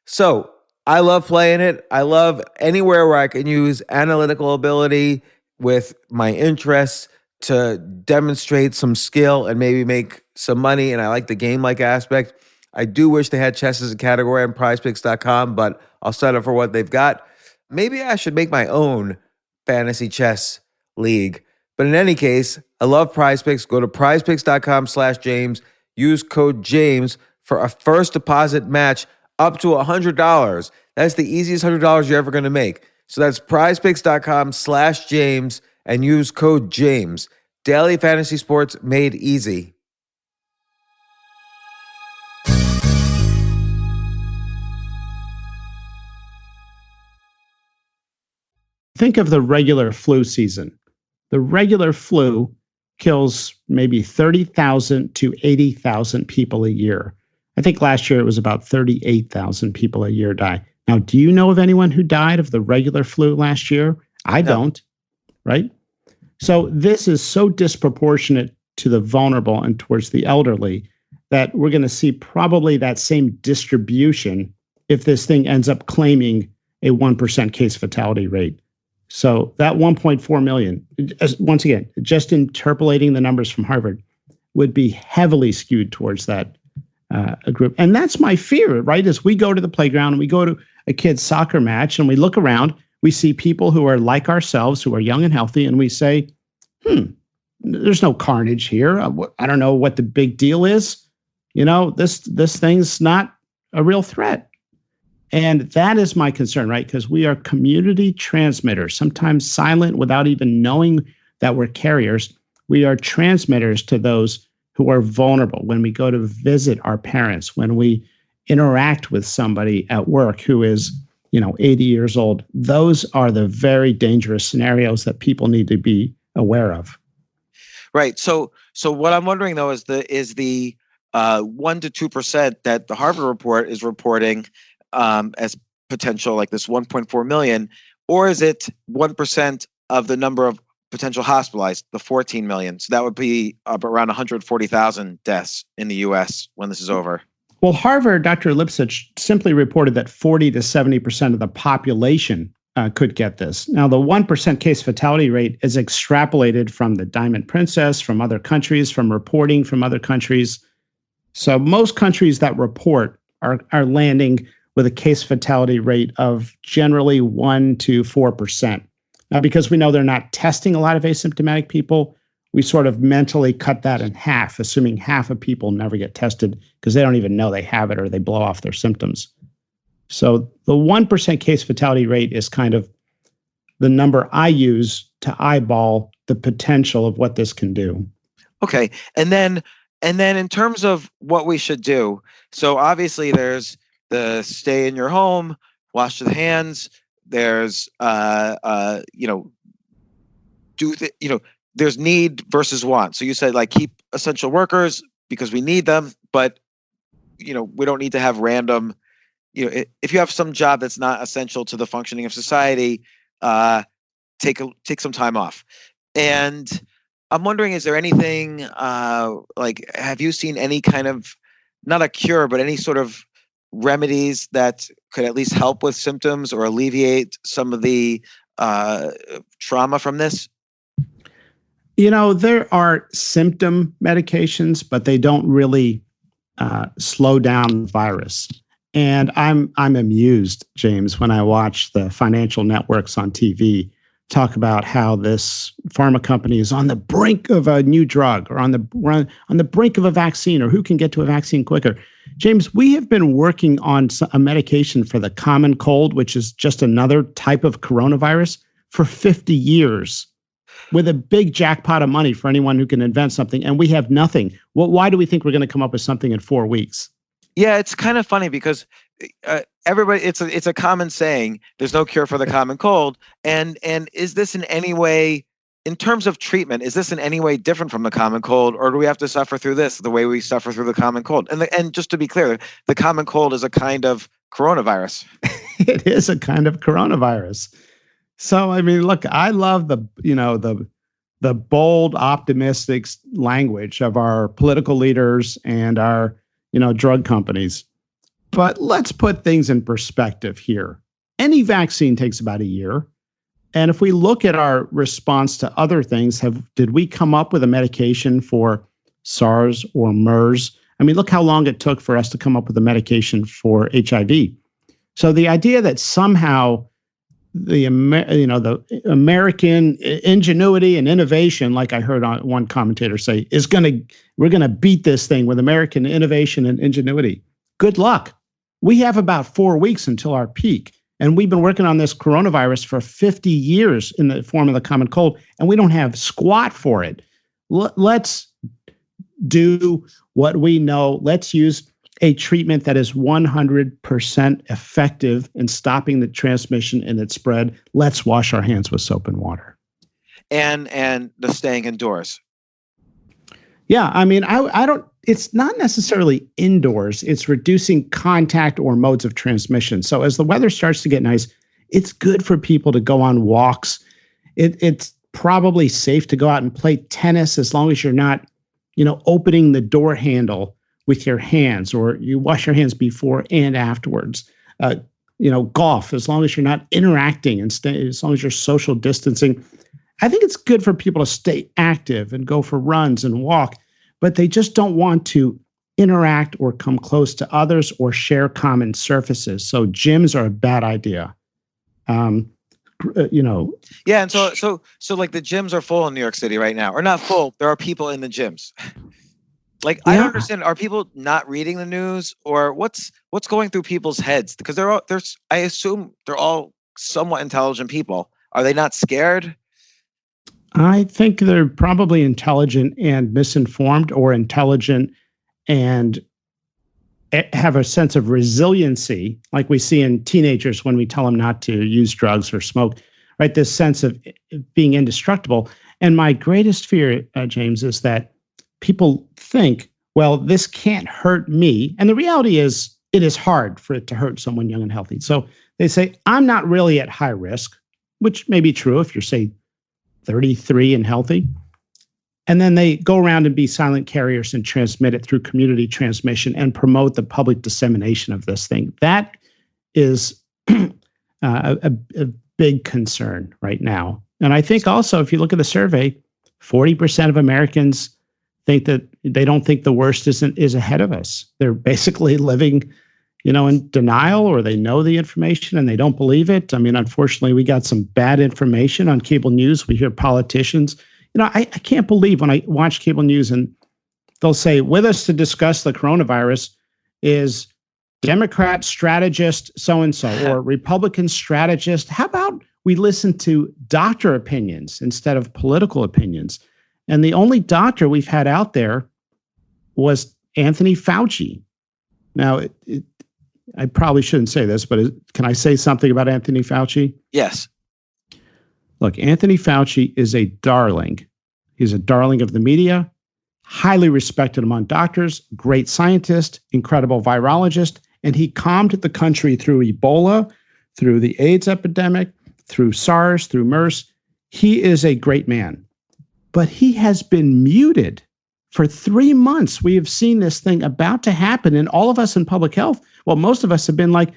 So, I love playing it. I love anywhere where I can use analytical ability with my interests to demonstrate some skill and maybe make some money. And I like the game-like aspect. I do wish they had chess as a category on prizepicks.com, but I'll settle for what they've got. Maybe I should make my own fantasy chess league. But in any case, I love Prize Picks. Go to prizepicks.com/James. Use code James for a first deposit match up to $100. That's the easiest $100 you're ever going to make. So that's prizepicks.com/James and use code James. Daily fantasy sports made easy. Think of the regular flu season. The regular flu kills maybe 30,000 to 80,000 people a year. I think last year it was about 38,000 people a year die. Now, do you know of anyone who died of the regular flu last year? I don't, right? So this is so disproportionate to the vulnerable and towards the elderly that we're going to see probably that same distribution if this thing ends up claiming a 1% case fatality rate. So that 1.4 million, once again, just interpolating the numbers from Harvard, would be heavily skewed towards that group. And that's my fear, right? As we go to the playground and we go to a kid's soccer match and we look around, we see people who are like ourselves, who are young and healthy, and we say, there's no carnage here. I don't know what the big deal is. You know, this thing's not a real threat. And that is my concern, right? Because we are community transmitters, sometimes silent without even knowing that we're carriers. We are transmitters to those who are vulnerable when we go to visit our parents, when we interact with somebody at work who is, 80 years old. Those are the very dangerous scenarios that people need to be aware of. Right. So what I'm wondering though is the 1 to 2% that the Harvard report is reporting as potential, like this 1.4 million, or is it 1% of the number of potential hospitalized, the 14 million? So that would be around 140,000 deaths in the U.S. when this is over. Well, Harvard, Dr. Lipsitch simply reported that 40 to 70% of the population could get this. Now, the 1% case fatality rate is extrapolated from the Diamond Princess, from other countries, from reporting from other countries. So most countries that report are landing with a case fatality rate of generally 1 to 4%. Now, because we know they're not testing a lot of asymptomatic people, we sort of mentally cut that in half, assuming half of people never get tested because they don't even know they have it or they blow off their symptoms. So the 1% case fatality rate is kind of the number I use to eyeball the potential of what this can do. Okay. And then in terms of what we should do, so obviously there's the stay in your home, wash your hands. There's, there's need versus want. So you said like keep essential workers because we need them, but we don't need to have random. If you have some job that's not essential to the functioning of society, take some time off. And I'm wondering, is there anything have you seen any kind of, not a cure, but any sort of remedies that could at least help with symptoms or alleviate some of the trauma from this? There are symptom medications, but they don't really slow down the virus. And I'm amused, James, when I watch the financial networks on TV talk about how this pharma company is on the brink of a new drug or on the brink of a vaccine or who can get to a vaccine quicker. James, we have been working on a medication for the common cold, which is just another type of coronavirus, for 50 years with a big jackpot of money for anyone who can invent something. And we have nothing. Why do we think we're going to come up with something in 4 weeks? Yeah, it's kind of funny because everybody, it's a common saying, there's no cure for the common cold. And is this in any way, in terms of treatment, is this in any way different from the common cold, or do we have to suffer through this the way we suffer through the common cold? And just to be clear, the common cold is a kind of coronavirus. It is a kind of coronavirus. So, I mean, look, I love the bold, optimistic language of our political leaders and our drug companies. But let's put things in perspective here. Any vaccine takes about a year. And if we look at our response to other things, did we come up with a medication for SARS or MERS? I mean, look how long it took for us to come up with a medication for HIV. So the idea that somehow the American ingenuity and innovation, like I heard one commentator say, we're gonna beat this thing with American innovation and ingenuity. Good luck. We have about 4 weeks until our peak, and we've been working on this coronavirus for 50 years in the form of the common cold, and we don't have squat for it. Let's do what we know. Let's use a treatment that is 100% effective in stopping the transmission and its spread. Let's wash our hands with soap and water. And the staying indoors. Yeah, I mean, I don't, it's not necessarily indoors. It's reducing contact or modes of transmission. So as the weather starts to get nice, it's good for people to go on walks. It's probably safe to go out and play tennis as long as you're not, opening the door handle with your hands, or you wash your hands before and afterwards. Golf, as long as you're not interacting and as long as you're social distancing. I think it's good for people to stay active and go for runs and walk, but they just don't want to interact or come close to others or share common surfaces. So gyms are a bad idea. Yeah, and so like the gyms are full in New York City right now, or not full. There are people in the gyms. Like, I don't understand. Are people not reading the news, or what's going through people's heads? Because I assume they're all somewhat intelligent people. Are they not scared? I think they're probably intelligent and misinformed, or intelligent and have a sense of resiliency, like we see in teenagers when we tell them not to use drugs or smoke, right? This sense of being indestructible. And my greatest fear, James, is that people think, well, this can't hurt me. And the reality is, it is hard for it to hurt someone young and healthy. So they say, I'm not really at high risk, which may be true if you're, say, 33 and healthy. And then they go around and be silent carriers and transmit it through community transmission and promote the public dissemination of this thing. That is a big concern right now. And I think also, if you look at the survey, 40% of Americans think that they don't think the worst is ahead of us. They're basically living, in denial, or they know the information and they don't believe it. I mean, unfortunately, we got some bad information on cable news. We hear politicians. I can't believe when I watch cable news and they'll say, with us to discuss the coronavirus is Democrat strategist so-and-so or Republican strategist. How about we listen to doctor opinions instead of political opinions? And the only doctor we've had out there was Anthony Fauci. Now, I probably shouldn't say this, but can I say something about Anthony Fauci? Yes. Look, Anthony Fauci is a darling. He's a darling of the media, highly respected among doctors, great scientist, incredible virologist, and he calmed the country through Ebola, through the AIDS epidemic, through SARS, through MERS. He is a great man. But he has been muted for 3 months. We have seen this thing about to happen, and all of us in public health, well, most of us have been like,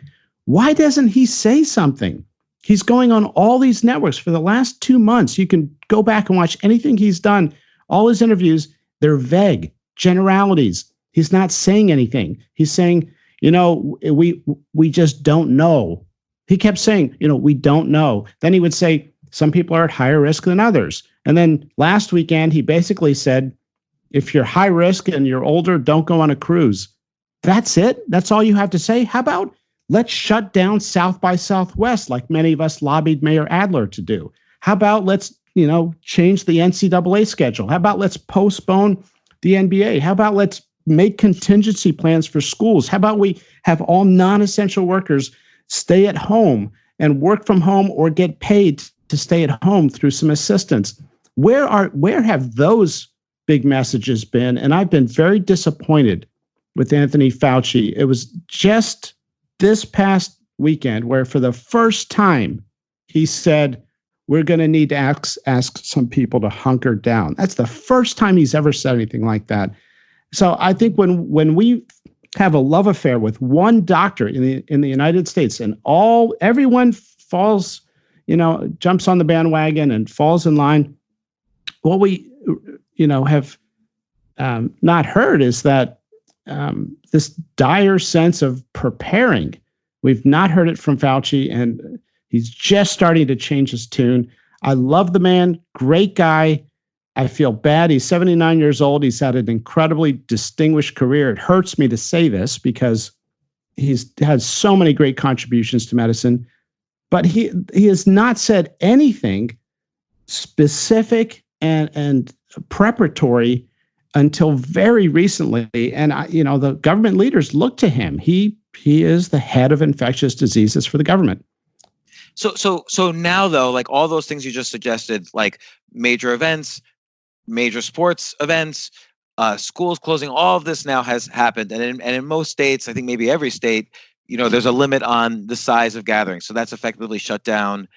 why doesn't he say something? He's going on all these networks for the last 2 months. You can go back and watch anything he's done. All his interviews, they're vague, generalities. He's not saying anything. He's saying, we just don't know. He kept saying, we don't know. Then he would say, some people are at higher risk than others. And then last weekend, he basically said, if you're high risk and you're older, don't go on a cruise. That's it. That's all you have to say. How about let's shut down South by Southwest, like many of us lobbied Mayor Adler to do? How about let's, change the NCAA schedule? How about let's postpone the NBA? How about let's make contingency plans for schools? How about we have all non-essential workers stay at home and work from home or get paid to stay at home through some assistance? Where have those big messages been? And I've been very disappointed with Anthony Fauci. It was just this past weekend where for the first time he said, we're going to need to ask some people to hunker down. That's the first time he's ever said anything like that. So I think when we have a love affair with one doctor in the United States and everyone falls, jumps on the bandwagon and falls in line, what we have not heard is that this dire sense of preparing. We've not heard it from Fauci, and he's just starting to change his tune. I love the man, great guy. I feel bad. He's 79 years old. He's had an incredibly distinguished career. It hurts me to say this because he's had so many great contributions to medicine, but he has not said anything specific and preparatory until very recently. And the government leaders look to him. He is the head of infectious diseases for the government. So now though, like all those things you just suggested, like major events, major sports events, schools closing, all of this now has happened. And in most states, I think maybe every state, there's a limit on the size of gatherings. So that's effectively shut down,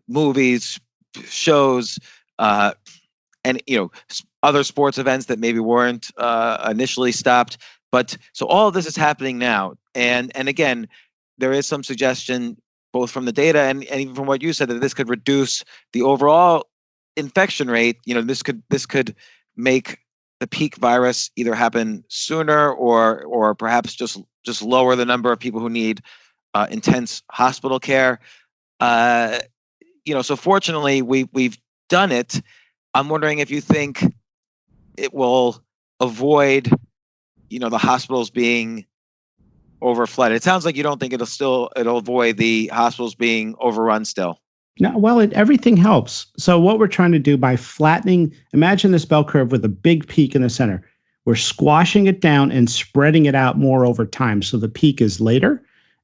movies, shows, and other sports events that maybe weren't initially stopped. But so all of this is happening now. And again, there is some suggestion both from the data and even from what you said that this could reduce the overall infection rate. This could make the peak virus either happen sooner or perhaps just lower the number of people who need intense hospital care. So fortunately we've done it. I'm wondering if you think it will avoid, the hospitals being overflooded. It sounds like you don't think it'll avoid the hospitals being overrun still. No, well, everything helps. So what we're trying to do by flattening, imagine this bell curve with a big peak in the center. We're squashing it down and spreading it out more over time. So the peak is later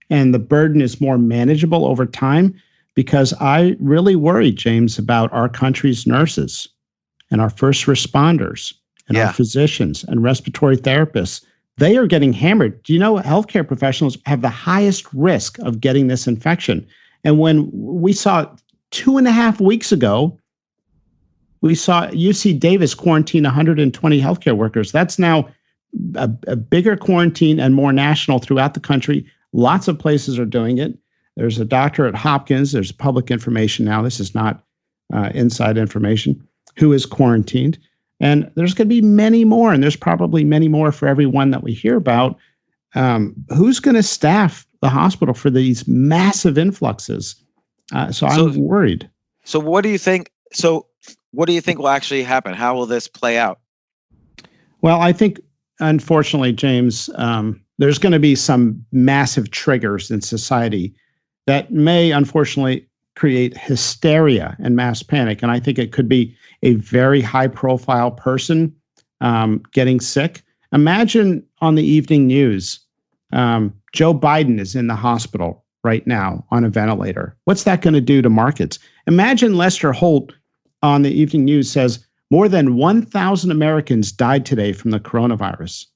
and the burden is more manageable over time, because I really worry, James, about our country's nurses and our first responders and our physicians and respiratory therapists. They are getting hammered. Do you know healthcare professionals have the highest risk of getting this infection? And when we saw 2.5 weeks ago, we saw UC Davis quarantine 120 healthcare workers. That's now a bigger quarantine and more national throughout the country. Lots of places are doing it. There's a doctor at Hopkins. There's public information now. This is not inside information, who is quarantined. And there's going to be many more, and there's probably many more for every one that we hear about. Who's going to staff the hospital for these massive influxes? So I'm worried. So what do you think? So what do you think will actually happen? How will this play out? Well, I think, unfortunately, James, there's going to be some massive triggers in society that may, unfortunately, create hysteria and mass panic. And I think it could be a very high-profile person getting sick. Imagine on the evening news, Joe Biden is in the hospital right now on a ventilator. What's that going to do to markets? Imagine Lester Holt on the evening news says, more than 1,000 Americans died today from the coronavirus.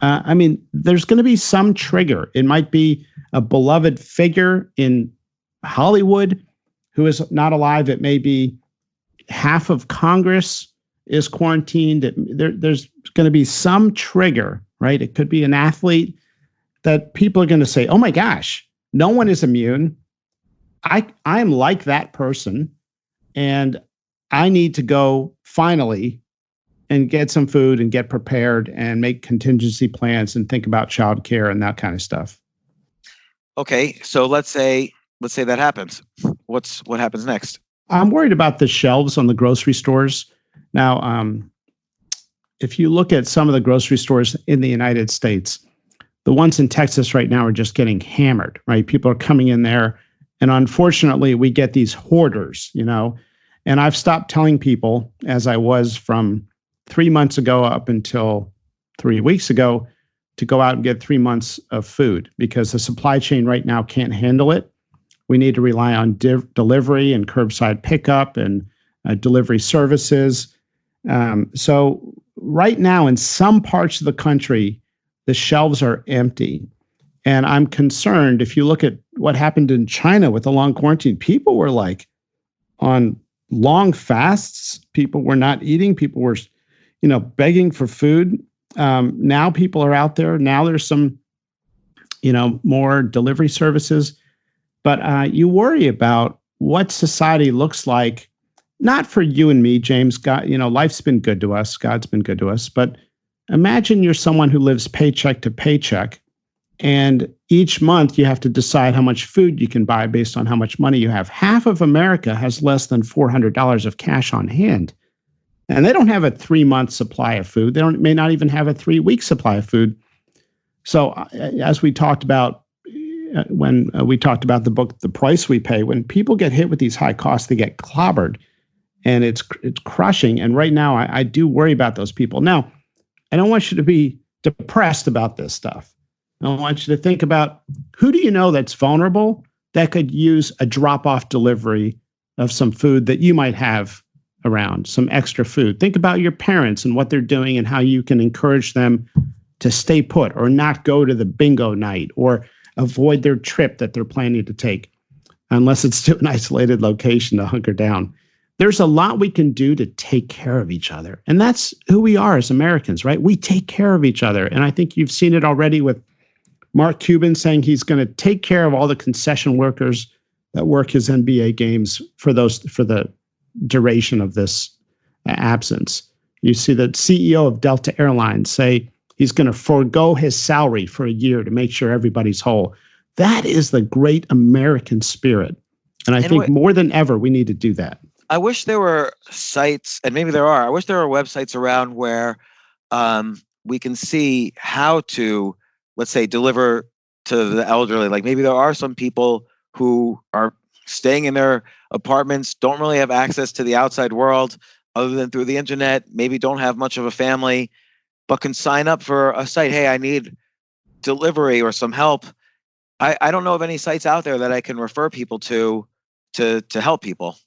I mean, there's going to be some trigger. It might be a beloved figure in Hollywood who is not alive. It may be half of Congress is quarantined. There's going to be some trigger, right? It could be an athlete that people are going to say, oh my gosh, no one is immune. I am like that person, and I need to go finally and get some food and get prepared and make contingency plans and think about childcare and that kind of stuff. Okay, so let's say that happens. What happens next? I'm worried about the shelves on the grocery stores. Now, if you look at some of the grocery stores in the United States, the ones in Texas right now are just getting hammered, right? People are coming in there, and unfortunately, we get these hoarders, And I've stopped telling people, as I was from 3 months ago up until 3 weeks ago, to go out and get 3 months of food because the supply chain right now can't handle it. We need to rely on delivery and curbside pickup and delivery services. So right now, in some parts of the country, the shelves are empty. And I'm concerned, if you look at what happened in China with the long quarantine, people were like on long fasts. People were not eating. People were, begging for food. Now people are out there. Now there's some, more delivery services. But you worry about what society looks like, not for you and me, James. God, life's been good to us. God's been good to us. But imagine you're someone who lives paycheck to paycheck, and each month you have to decide how much food you can buy based on how much money you have. Half of America has less than $400 of cash on hand, and they don't have a 3-month supply of food. They may not even have a 3-week supply of food. So as we talked about when we talked about the book, The Price We Pay, when people get hit with these high costs, they get clobbered, and it's crushing. And right now, I do worry about those people. Now, I don't want you to be depressed about this stuff. I want you to think about, who do you know that's vulnerable that could use a drop-off delivery of some food that you might have around, some extra food. Think about your parents and what they're doing and how you can encourage them to stay put or not go to the bingo night or avoid their trip that they're planning to take, unless it's to an isolated location to hunker down. There's a lot we can do to take care of each other. And that's who we are as Americans, right? We take care of each other. And I think you've seen it already with Mark Cuban saying he's going to take care of all the concession workers that work his NBA games for the duration of this absence. You see the CEO of Delta Airlines say he's going to forego his salary for a year to make sure everybody's whole. That is the great American spirit. And I think more than ever, we need to do that. I wish there were sites, and maybe there are, I wish there were websites around where we can see how to, let's say, deliver to the elderly. Like maybe there are some people who are staying in their apartments, don't really have access to the outside world other than through the internet, maybe don't have much of a family, but can sign up for a site. Hey, I need delivery or some help. I don't know of any sites out there that I can refer people to help people.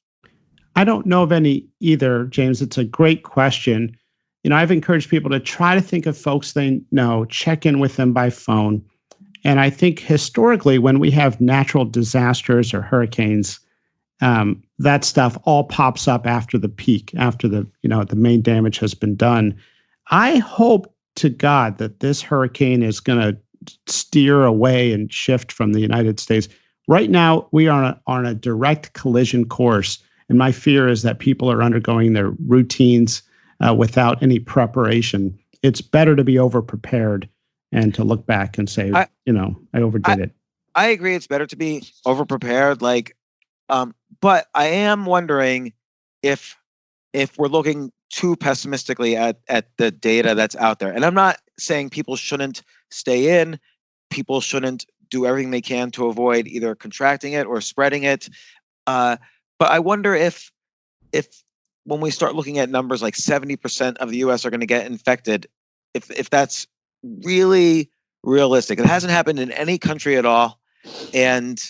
I don't know of any either, James. It's a great question. I've encouraged people to try to think of folks they know, check in with them by phone. And I think historically, when we have natural disasters or hurricanes, that stuff all pops up after the peak, after the main damage has been done. I hope to God that this hurricane is going to steer away and shift from the United States right now we are on a direct collision course. And my fear is that people are undergoing their routines without any preparation. It's better to be over-prepared and to look back and say, I overdid it. I agree. It's better to be over-prepared. But I am wondering if we're looking too pessimistically at the data that's out there. And I'm not saying people shouldn't stay in. People shouldn't do everything they can to avoid either contracting it or spreading it. But I wonder if when we start looking at numbers like 70% of the U.S. are going to get infected, if that's really realistic. It hasn't happened in any country at all, and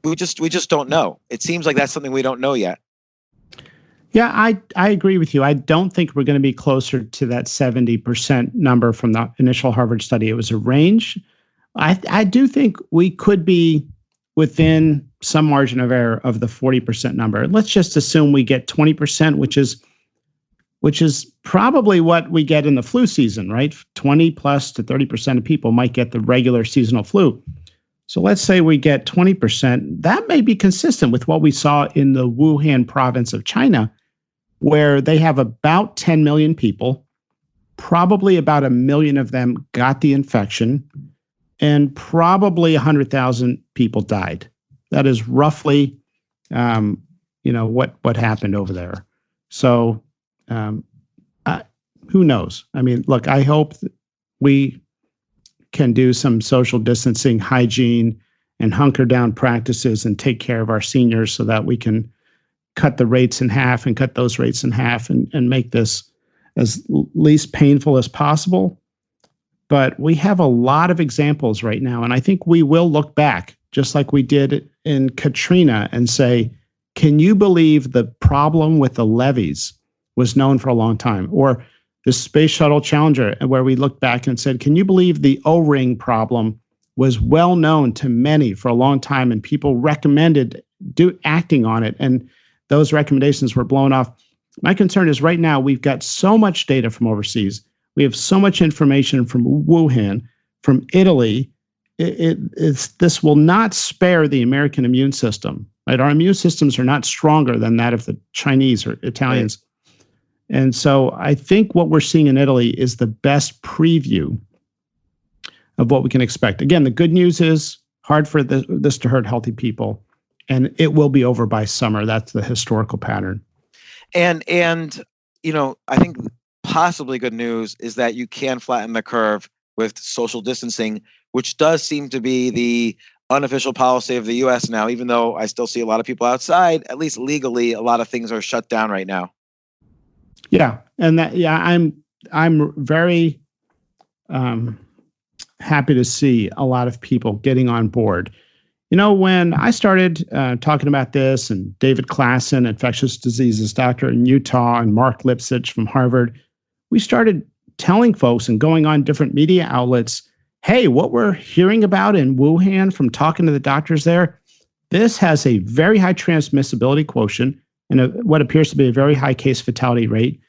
we just don't know. It seems like that's something we don't know yet. Yeah, I agree with you. I don't think we're going to be closer to that 70% number from the initial Harvard study. It was a range. I do think we could be within some margin of error of the 40% number. Let's just assume we get 20%, which is probably what we get in the flu season, right? 20 plus to 30% of people might get the regular seasonal flu. So let's say we get 20%. That may be consistent with what we saw in the Wuhan province of China, where they have about 10 million people. Probably about 1 million of them got the infection, and probably 100,000 people died. That is roughly, what happened over there. So who knows? I mean, look, I hope we can do some social distancing, hygiene, and hunker down practices and take care of our seniors so that we can cut the rates in half and cut those rates in half and make this as least painful as possible. But we have a lot of examples right now, and I think we will look back, just like we did in Katrina, and say, can you believe the problem with the levees was known for a long time? Or the Space Shuttle Challenger, where we looked back and said, can you believe the O-ring problem was well known to many for a long time, and people recommended acting on it, and those recommendations were blown off. My concern is right now we've got so much data from overseas. We have so much information from Wuhan, from Italy. This will not spare the American immune system. Right? Our immune systems are not stronger than that of the Chinese or Italians. Right. And so I think what we're seeing in Italy is the best preview of what we can expect. Again, the good news is hard for this to hurt healthy people, and it will be over by summer. That's the historical pattern. And I think possibly good news is that you can flatten the curve with social distancing, which does seem to be the unofficial policy of the U.S. now, even though I still see a lot of people outside. At least legally, a lot of things are shut down right now. Yeah, and I'm very happy to see a lot of people getting on board. When I started talking about this, and David Klassen, infectious diseases doctor in Utah, and Mark Lipsitch from Harvard, we started telling folks and going on different media outlets, hey, what we're hearing about in Wuhan from talking to the doctors there, this has a very high transmissibility quotient and what appears to be a very high case fatality rate.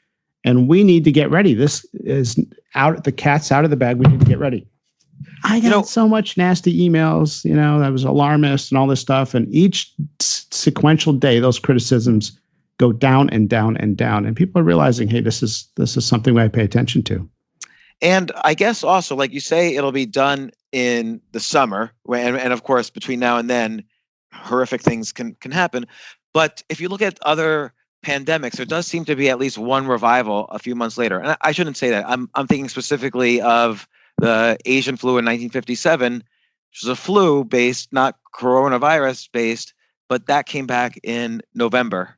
And we need to get ready. This is the cat's out of the bag. We need to get ready. I got so much nasty emails, that was alarmist and all this stuff. And each sequential day, those criticisms go down and down and down. And people are realizing, hey, this is something I pay attention to. And I guess also, like you say, it'll be done in the summer. And of course, between now and then, horrific things can happen. But if you look at other pandemics, there does seem to be at least one revival a few months later. And I shouldn't say that. I'm thinking specifically of the Asian flu in 1957, which was a flu based, not coronavirus based, but that came back in November.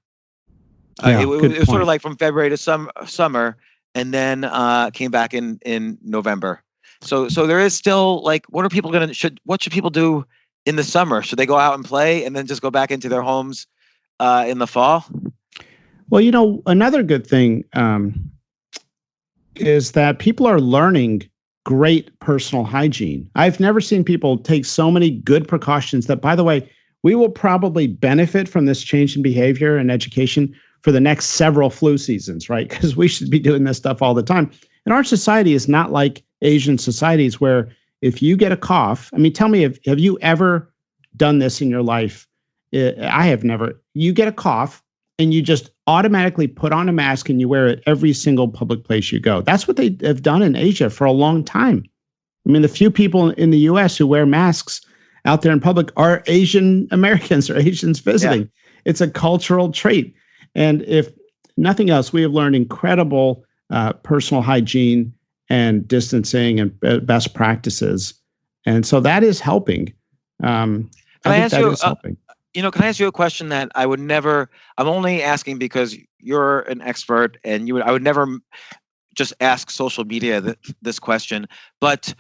It was sort of like from February to summer, and then came back in November. So there is still what should people do in the summer? Should they go out and play and then just go back into their homes in the fall? Well, another good thing is that people are learning great personal hygiene. I've never seen people take so many good precautions that, by the way, we will probably benefit from this change in behavior and education for the next several flu seasons, right? Because we should be doing this stuff all the time. And our society is not like Asian societies where if you get a cough, I mean, tell me, have you ever done this in your life? I have never. You get a cough and you just automatically put on a mask and you wear it every single public place you go. That's what they have done in Asia for a long time. I mean, the few people in the US who wear masks out there in public are Asian Americans or Asians visiting. Yeah. It's a cultural trait. And if nothing else, we have learned incredible personal hygiene and distancing and best practices. And so that is helping. Can I ask you a question that I would never, I'm only asking because you're an expert and I would never just ask social media this question. But,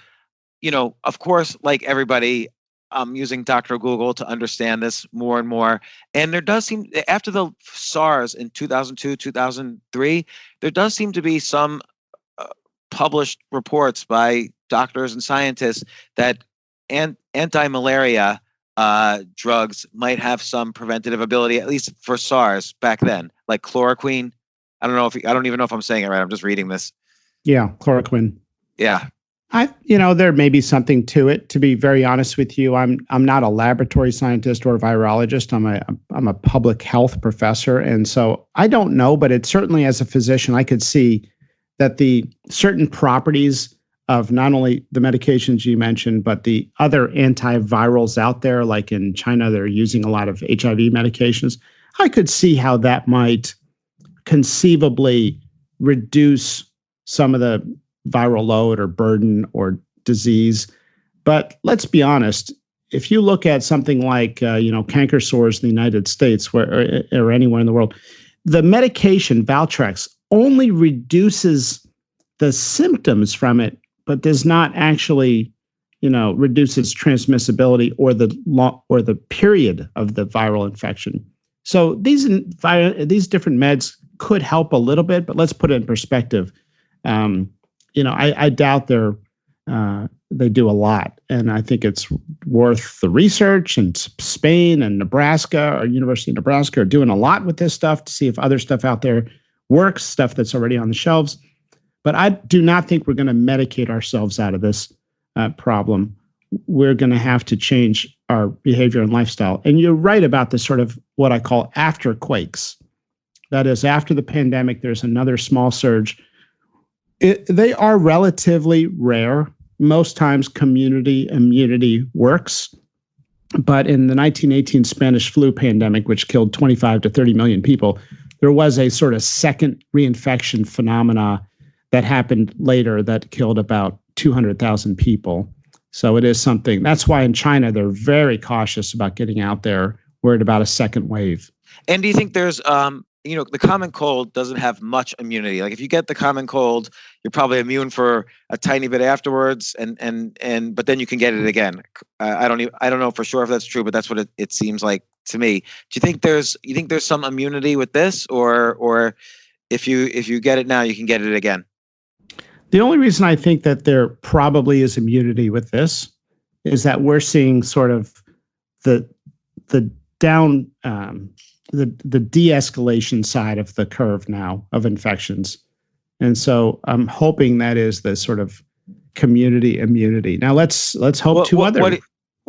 of course, like everybody, I'm using Dr. Google to understand this more and more. And there does seem, after the SARS in 2002, 2003, there does seem to be some published reports by doctors and scientists that anti-malaria drugs might have some preventative ability, at least for SARS back then, like chloroquine. I don't even know if I'm saying it right. I'm just reading this. Yeah, chloroquine. Yeah. There may be something to it. To be very honest with you, I'm not a laboratory scientist or a virologist. I'm a public health professor, and so I don't know. But it certainly, as a physician, I could see that the certain properties of not only the medications you mentioned, but the other antivirals out there, like in China, they're using a lot of HIV medications. I could see how that might conceivably reduce some of the viral load or burden or disease. But let's be honest, if you look at something like, canker sores in the United States or anywhere in the world, the medication Valtrex only reduces the symptoms from it, but does not actually, reduce its transmissibility or the period of the viral infection. So these different meds could help a little bit, but let's put it in perspective. I doubt they do a lot, and I think it's worth the research. And Spain and Nebraska, or University of Nebraska, are doing a lot with this stuff to see if other stuff out there works, stuff that's already on the shelves. But I do not think we're going to medicate ourselves out of this problem. We're going to have to change our behavior and lifestyle. And you're right about the sort of what I call afterquakes. That is, after the pandemic, there's another small surge. They are relatively rare. Most times community immunity works. But in the 1918 Spanish flu pandemic, which killed 25 to 30 million people, there was a sort of second reinfection phenomena that happened later that killed about 200,000 people. So it is something. That's why in China, they're very cautious about getting out there, worried about a second wave. And do you think there's, the common cold doesn't have much immunity? Like if you get the common cold, you're probably immune for a tiny bit afterwards, but then you can get it again. I don't know for sure if that's true, but that's what it seems like to me. Do you think there's some immunity with this, or if you get it now, you can get it again? The only reason I think that there probably is immunity with this is that we're seeing sort of the down the de-escalation side of the curve now of infections. And so I'm hoping that is the sort of community immunity. Now let's hope What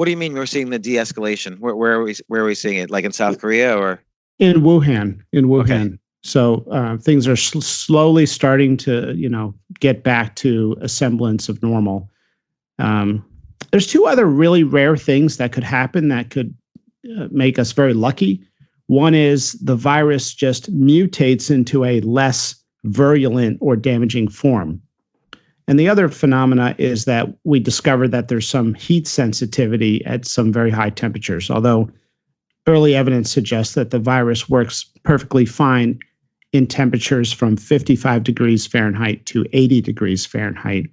do you mean we're seeing the de-escalation? Where are we seeing it? Like in South Korea or? In Wuhan. Okay. So things are slowly starting to, get back to a semblance of normal. There's two other really rare things that could happen that could make us very lucky. One is the virus just mutates into a less virulent or damaging form. And the other phenomena is that we discovered that there's some heat sensitivity at some very high temperatures, although early evidence suggests that the virus works perfectly fine in temperatures from 55 degrees Fahrenheit to 80 degrees Fahrenheit.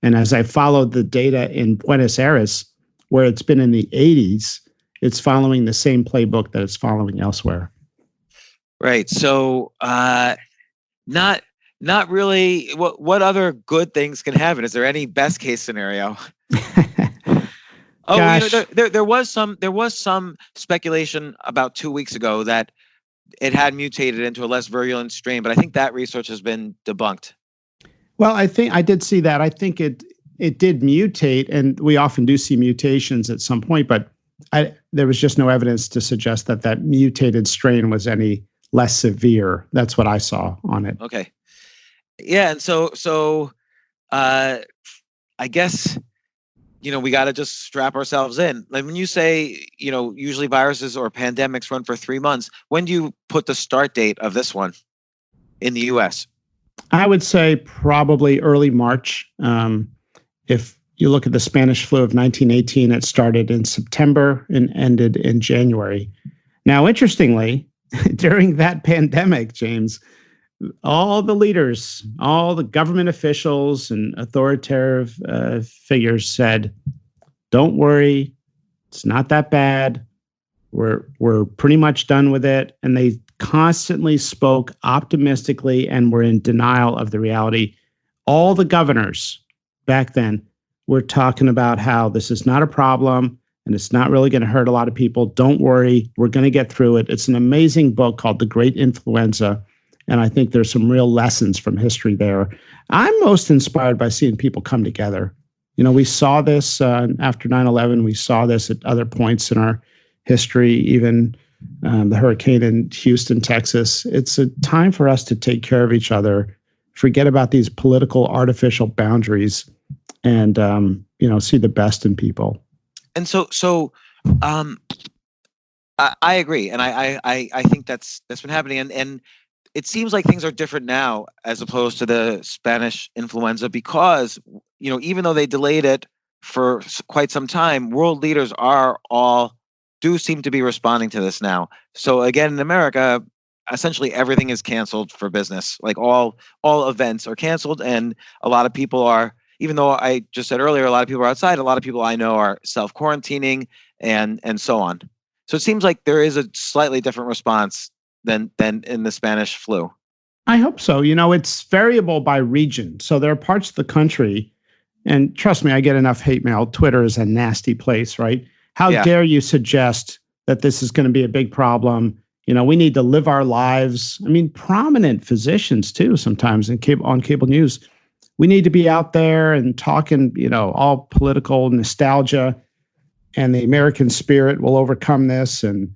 And as I followed the data in Buenos Aires, where it's been in the 80s, it's following the same playbook that it's following elsewhere. Right. So not really. What other good things can happen? Is there any best case scenario? There was some speculation about 2 weeks ago that it had mutated into a less virulent strain, but I think that research has been debunked. Well, I think I did see that. I think it did mutate, and we often do see mutations at some point, but there was just no evidence to suggest that that mutated strain was any less severe. That's what I saw on it. Okay. Yeah. And so I guess, we got to just strap ourselves in. Like when you say, usually viruses or pandemics run for 3 months, when do you put the start date of this one in the US? I would say probably early March. If you look at the Spanish flu of 1918, it started in September and ended in January. Now, interestingly, during that pandemic, James, all the leaders, all the government officials and authoritative figures said, "Don't worry, it's not that bad. We're pretty much done with it." And they constantly spoke optimistically and were in denial of the reality. All the governors back then were talking about how this is not a problem and it's not really going to hurt a lot of people. Don't worry, we're going to get through it. It's an amazing book called The Great Influenza. And I think there's some real lessons from history there. I'm most inspired by seeing people come together. We saw this after 9/11. We saw this at other points in our history, even the hurricane in Houston, Texas. It's a time for us to take care of each other, forget about these political artificial boundaries, and see the best in people. And so I agree, and I think that's been happening, and it seems like things are different now as opposed to the Spanish influenza because even though they delayed it for quite some time, world leaders do seem to be responding to this now. So again, in America, essentially everything is canceled for business. Like all events are canceled, and a lot of people are. Even though I just said earlier, a lot of people are outside, a lot of people I know are self-quarantining and so on. So it seems like there is a slightly different response than in the Spanish flu. I hope so. It's variable by region. So there are parts of the country, and trust me, I get enough hate mail. Twitter is a nasty place, right? How dare you suggest that this is going to be a big problem? We need to live our lives. I mean, prominent physicians too, sometimes on cable news. We need to be out there and talking, all political nostalgia, and the American spirit will overcome this. And,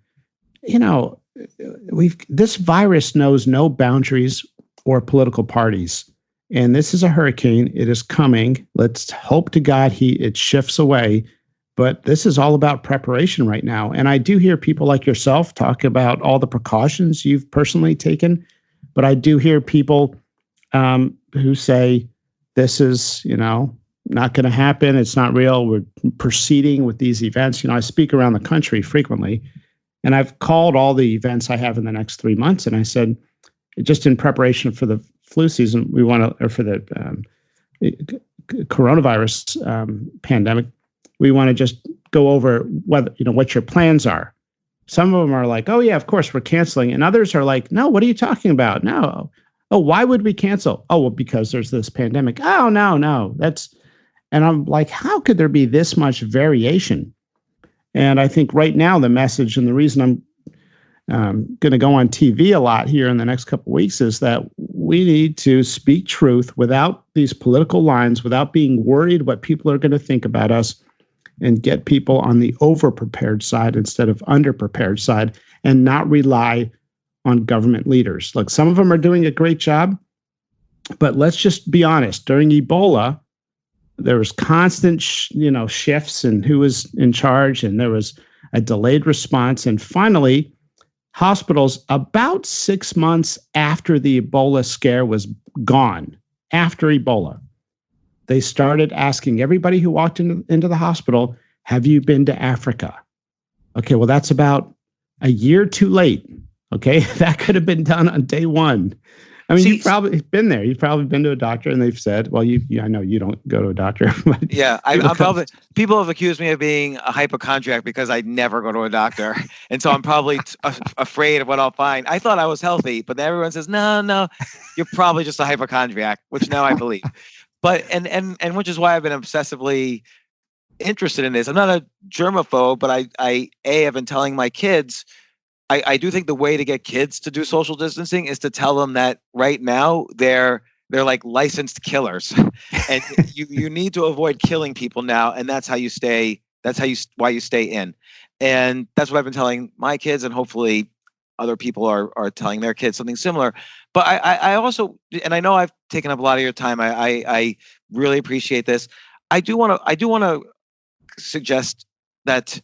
this virus knows no boundaries or political parties. And this is a hurricane. It is coming. Let's hope to God it shifts away. But this is all about preparation right now. And I do hear people like yourself talk about all the precautions you've personally taken. But I do hear people who say, this is, not going to happen. It's not real. We're proceeding with these events. I speak around the country frequently, and I've called all the events I have in the next 3 months. And I said, just in preparation for the flu season, or for the coronavirus pandemic, we want to just go over what your plans are. Some of them are like, oh yeah, of course we're canceling. And others are like, no, what are you talking about? No. Oh, why would we cancel? Oh, well, because there's this pandemic. Oh, no. And I'm like, how could there be this much variation? And I think right now the message, and the reason I'm going to go on TV a lot here in the next couple of weeks, is that we need to speak truth without these political lines, without being worried what people are going to think about us, and get people on the over-prepared side instead of under-prepared side, and not rely on government leaders. Look, some of them are doing a great job, but let's just be honest. During Ebola, there was constant, shifts in who was in charge, and there was a delayed response. And finally, hospitals, about 6 months after the Ebola scare was gone, after Ebola, they started asking everybody who walked into the hospital, have you been to Africa? Okay, well, that's about a year too late. Okay, that could have been done on day one. I mean, you've probably been there. You've probably been to a doctor, and they've said, "Well, I know you don't go to a doctor." But yeah, people have accused me of being a hypochondriac because I never go to a doctor, and so I'm probably afraid of what I'll find. I thought I was healthy, but then everyone says, "No, you're probably just a hypochondriac," which now I believe. But and which is why I've been obsessively interested in this. I'm not a germaphobe, but I have been telling my kids. I do think the way to get kids to do social distancing is to tell them that right now they're they're like licensed killers, and you need to avoid killing people now, and that's how you stay. Why you stay in, and that's what I've been telling my kids, and hopefully other people are telling their kids something similar. But I also, and I know I've taken up a lot of your time. I really appreciate this. I do want to suggest that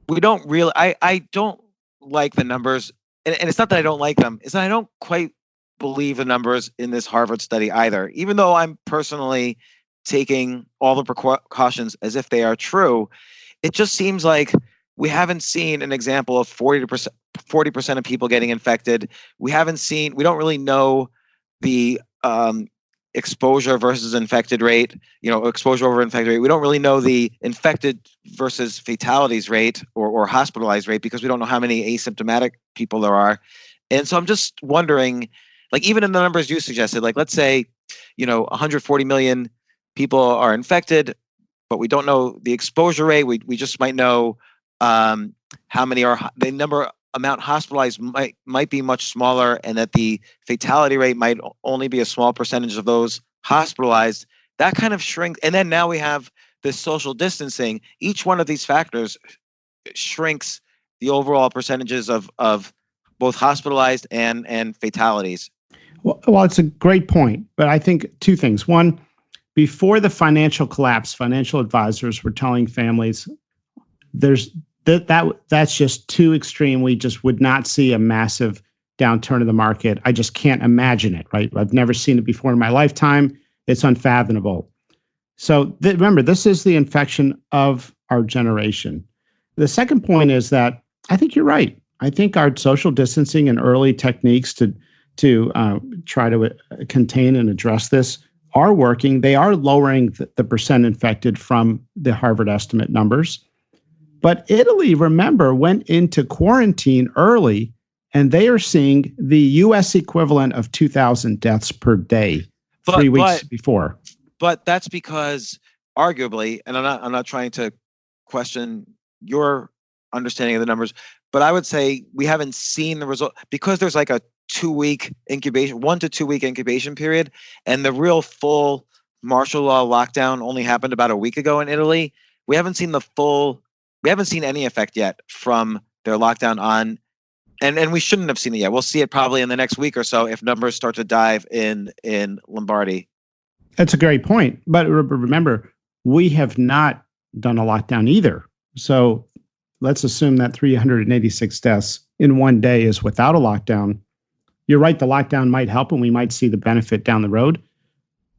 we don't really. I don't like the numbers, and it's not that I don't like them. It's that I don't quite believe the numbers in this Harvard study either. Even though I'm personally taking all the precautions as if they are true, it just seems like we haven't seen an example of 40% of people getting infected. We don't really know the exposure versus infected rate, exposure over infected rate. We don't really know the infected versus fatalities rate or hospitalized rate, because we don't know how many asymptomatic people there are. And so I'm just wondering, like, even in the numbers you suggested, like, let's say, 140 million people are infected, but we don't know the exposure rate. We just might know how many are the amount hospitalized might be much smaller, and that the fatality rate might only be a small percentage of those hospitalized. That kind of shrinks. And then now we have this social distancing. Each one of these factors shrinks the overall percentages of both hospitalized and fatalities. Well, it's a great point, but I think two things. One, before the financial collapse, financial advisors were telling families that's just too extreme. We just would not see a massive downturn of the market. I just can't imagine it, right? I've never seen it before in my lifetime. It's unfathomable. So remember, this is the infection of our generation. The second point is that I think you're right. I think our social distancing and early techniques to try to contain and address this are working. They are lowering the percent infected from the Harvard estimate numbers. But Italy, remember, went into quarantine early, and they are seeing the U.S. equivalent of 2,000 deaths per day 3 weeks before. But that's because, arguably, and I'm not trying to question your understanding of the numbers, but I would say we haven't seen the result, because there's like a 2-week incubation, 1 to 2 week incubation period, and the real full martial law lockdown only happened about a week ago in Italy. We haven't seen any effect yet from their lockdown on, and we shouldn't have seen it yet. We'll see it probably in the next week or so if numbers start to dive in Lombardy. That's a great point. But remember, we have not done a lockdown either. So let's assume that 386 deaths in one day is without a lockdown. You're right, the lockdown might help and we might see the benefit down the road.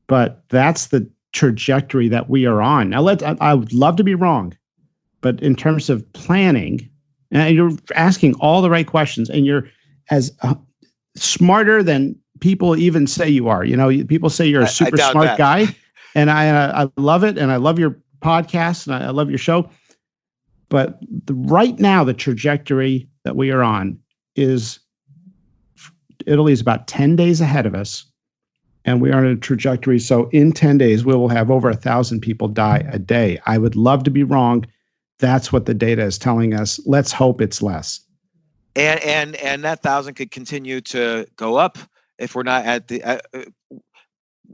But that's the trajectory that we are on. Now, I would love to be wrong, but in terms of planning, and you're asking all the right questions, and you're as smarter than people even say you are. People say you're a super smart guy, and I love it, and I love your podcast, and I love your show. But right now, the trajectory that we are on is Italy is about 10 days ahead of us, and we are on a trajectory. So in 10 days, we will have over 1,000 people die a day. I would love to be wrong. That's what the data is telling us. Let's hope it's less. And that 1,000 could continue to go up if we're not at the.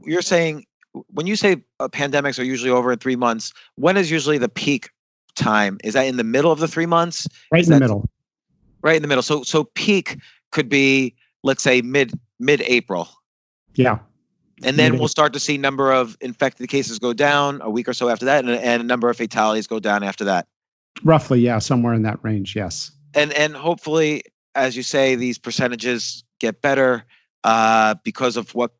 You're saying, when you say pandemics are usually over in 3 months, when is usually the peak time? Is that in the middle of the 3 months? Right in the middle. Right in the middle. So peak could be, let's say, mid-April. Yeah. And then we'll start to see number of infected cases go down a week or so after that, and a number of fatalities go down after that. Roughly, yeah, somewhere in that range, yes. And hopefully, as you say, these percentages get better because of what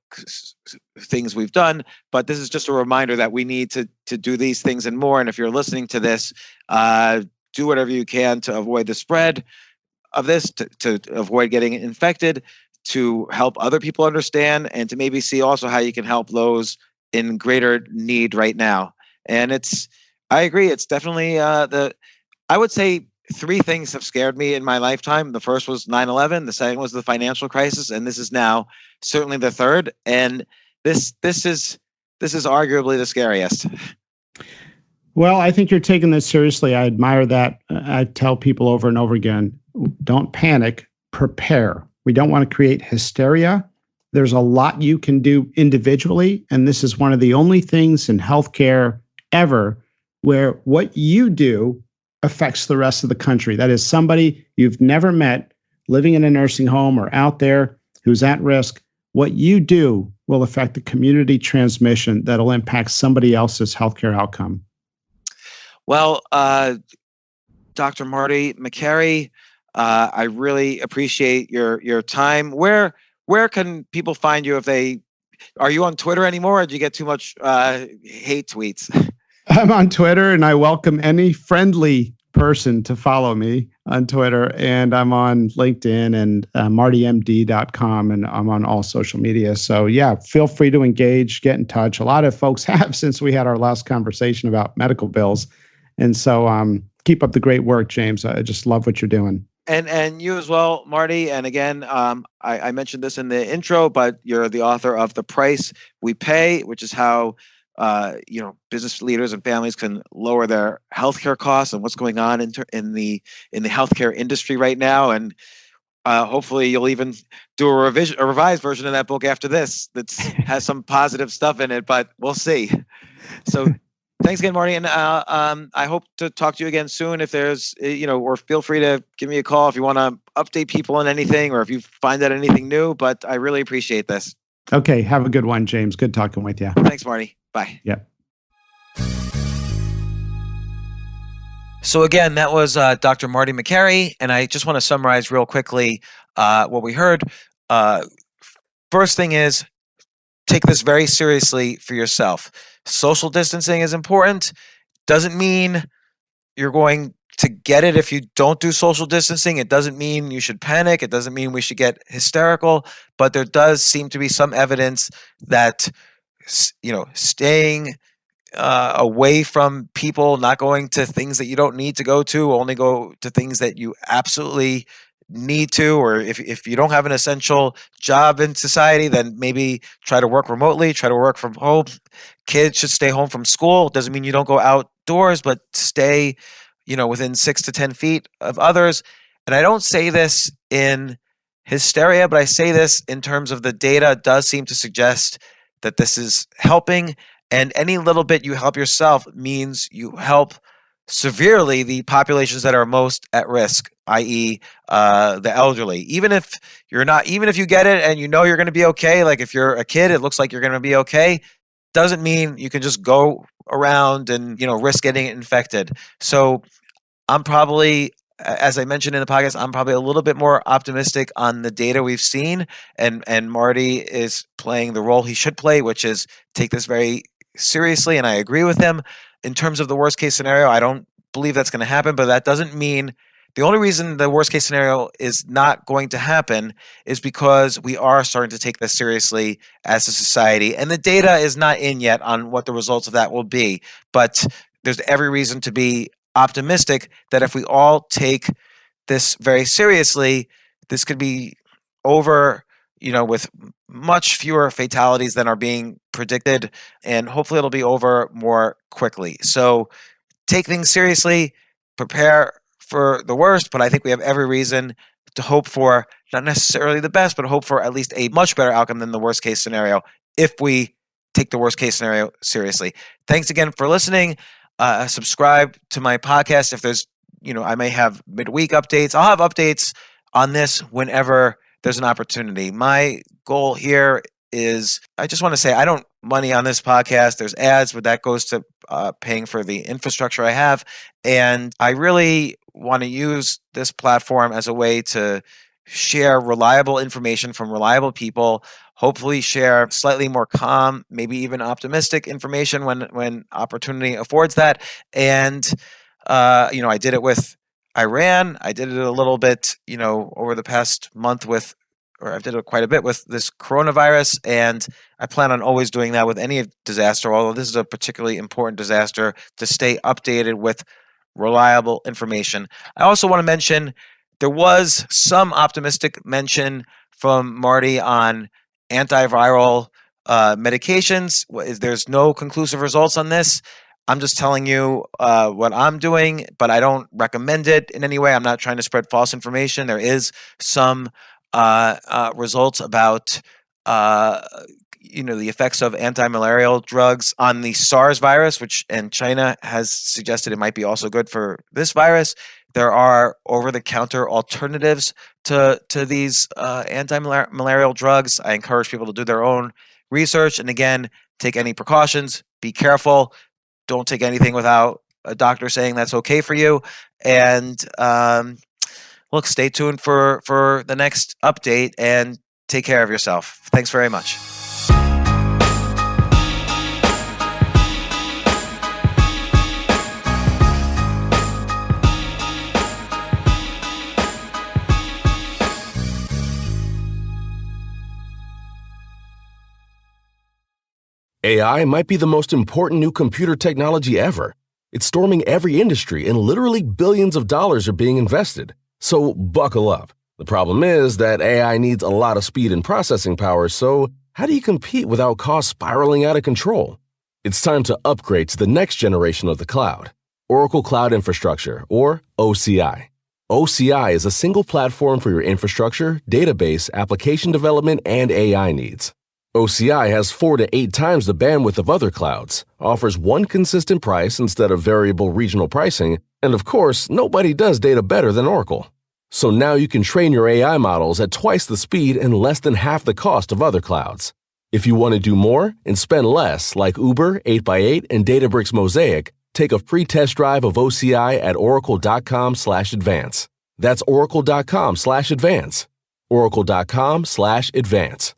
things we've done. But this is just a reminder that we need to do these things and more. And if you're listening to this, do whatever you can to avoid the spread of this, to avoid getting infected, to help other people understand, and to maybe see also how you can help those in greater need right now. And I agree, it's definitely I would say 3 things have scared me in my lifetime. The first was 9/11, the second was the financial crisis, and this is now certainly the third. And this is arguably the scariest. Well, I think you're taking this seriously. I admire that. I tell people over and over again, don't panic, prepare. We don't want to create hysteria. There's a lot you can do individually, and this is one of the only things in healthcare ever where what you do affects the rest of the country. That is somebody you've never met living in a nursing home or out there who's at risk. What you do will affect the community transmission that'll impact somebody else's healthcare outcome. Well, Dr. Marty Makary, I really appreciate your time. Where can people find you are you on Twitter anymore, or do you get too much hate tweets? I'm on Twitter, and I welcome any friendly person to follow me on Twitter. And I'm on LinkedIn and martymd.com, and I'm on all social media. So yeah, feel free to engage, get in touch. A lot of folks have since we had our last conversation about medical bills. And so keep up the great work, James. I just love what you're doing. And you as well, Marty. And again, I mentioned this in the intro, but you're the author of The Price We Pay, which is how business leaders and families can lower their healthcare costs and what's going on in the healthcare industry right now. And hopefully, you'll even do a revised version of that book after this that has some positive stuff in it. But we'll see. So. Thanks again, Marty. And I hope to talk to you again soon. If there's, or feel free to give me a call if you want to update people on anything or if you find out anything new. But I really appreciate this. Okay. Have a good one, James. Good talking with you. Thanks, Marty. Bye. Yep. So again, that was Dr. Marty Makary. And I just want to summarize real quickly what we heard. First thing is, take this very seriously for yourself. Social distancing is important. Doesn't mean you're going to get it if you don't do social distancing. It doesn't mean you should panic. It doesn't mean we should get hysterical. But there does seem to be some evidence that, staying away from people, not going to things that you don't need to go to, only go to things that you absolutely need to, or if you don't have an essential job in society, then maybe try to work remotely, try to work from home. Kids should stay home from school. Doesn't mean you don't go outdoors, but stay, within 6 to 10 feet of others. And I don't say this in hysteria, but I say this in terms of the data does seem to suggest that this is helping. And any little bit you help yourself means you help severely the populations that are most at risk, i.e. The elderly. Even if you get it and you're going to be okay, like if you're a kid, it looks like you're going to be okay, doesn't mean you can just go around and, risk getting infected. So I'm probably, as I mentioned in the podcast, I'm probably a little bit more optimistic on the data we've seen. And Marty is playing the role he should play, which is take this very seriously. And I agree with him. In terms of the worst case scenario, I don't believe that's going to happen, but that doesn't mean the only reason the worst case scenario is not going to happen is because we are starting to take this seriously as a society. And the data is not in yet on what the results of that will be. But there's every reason to be optimistic that if we all take this very seriously, this could be over, with much fewer fatalities than are being predicted, and hopefully it'll be over more quickly. So take things seriously, prepare for the worst, but I think we have every reason to hope for not necessarily the best, but hope for at least a much better outcome than the worst case scenario if we take the worst case scenario seriously. Thanks again for listening. Subscribe to my podcast. If there's, I may have midweek updates. I'll have updates on this whenever there's an opportunity. My goal here is, I just want to say, I don't money on this podcast. There's ads, but that goes to paying for the infrastructure I have. And I really want to use this platform as a way to share reliable information from reliable people, hopefully share slightly more calm, maybe even optimistic information when opportunity affords that. And, I did it with Iran. I did it a little bit, over the past month I've did it quite a bit with this coronavirus, and I plan on always doing that with any disaster, although this is a particularly important disaster, to stay updated with reliable information. I also want to mention there was some optimistic mention from Marty on antiviral medications. There's no conclusive results on this. I'm just telling you what I'm doing, but I don't recommend it in any way. I'm not trying to spread false information. There is some results about the effects of anti-malarial drugs on the SARS virus, which and China has suggested it might be also good for this virus. There are over-the-counter alternatives to these anti-malarial drugs. I encourage people to do their own research, and again, take any precautions. Be careful. Don't take anything without a doctor saying that's okay for you. And look, stay tuned for the next update, and take care of yourself. Thanks very much. AI might be the most important new computer technology ever. It's storming every industry, and literally billions of dollars are being invested. So buckle up. The problem is that AI needs a lot of speed and processing power, so how do you compete without costs spiraling out of control? It's time to upgrade to the next generation of the cloud, Oracle Cloud Infrastructure, or OCI. OCI is a single platform for your infrastructure, database, application development, and AI needs. OCI has 4 to 8 times the bandwidth of other clouds, offers one consistent price instead of variable regional pricing, and of course, nobody does data better than Oracle. So now you can train your AI models at twice the speed and less than half the cost of other clouds. If you want to do more and spend less, like Uber, 8x8, and Databricks Mosaic, take a free test drive of OCI at oracle.com/advance. That's oracle.com/advance. oracle.com/advance.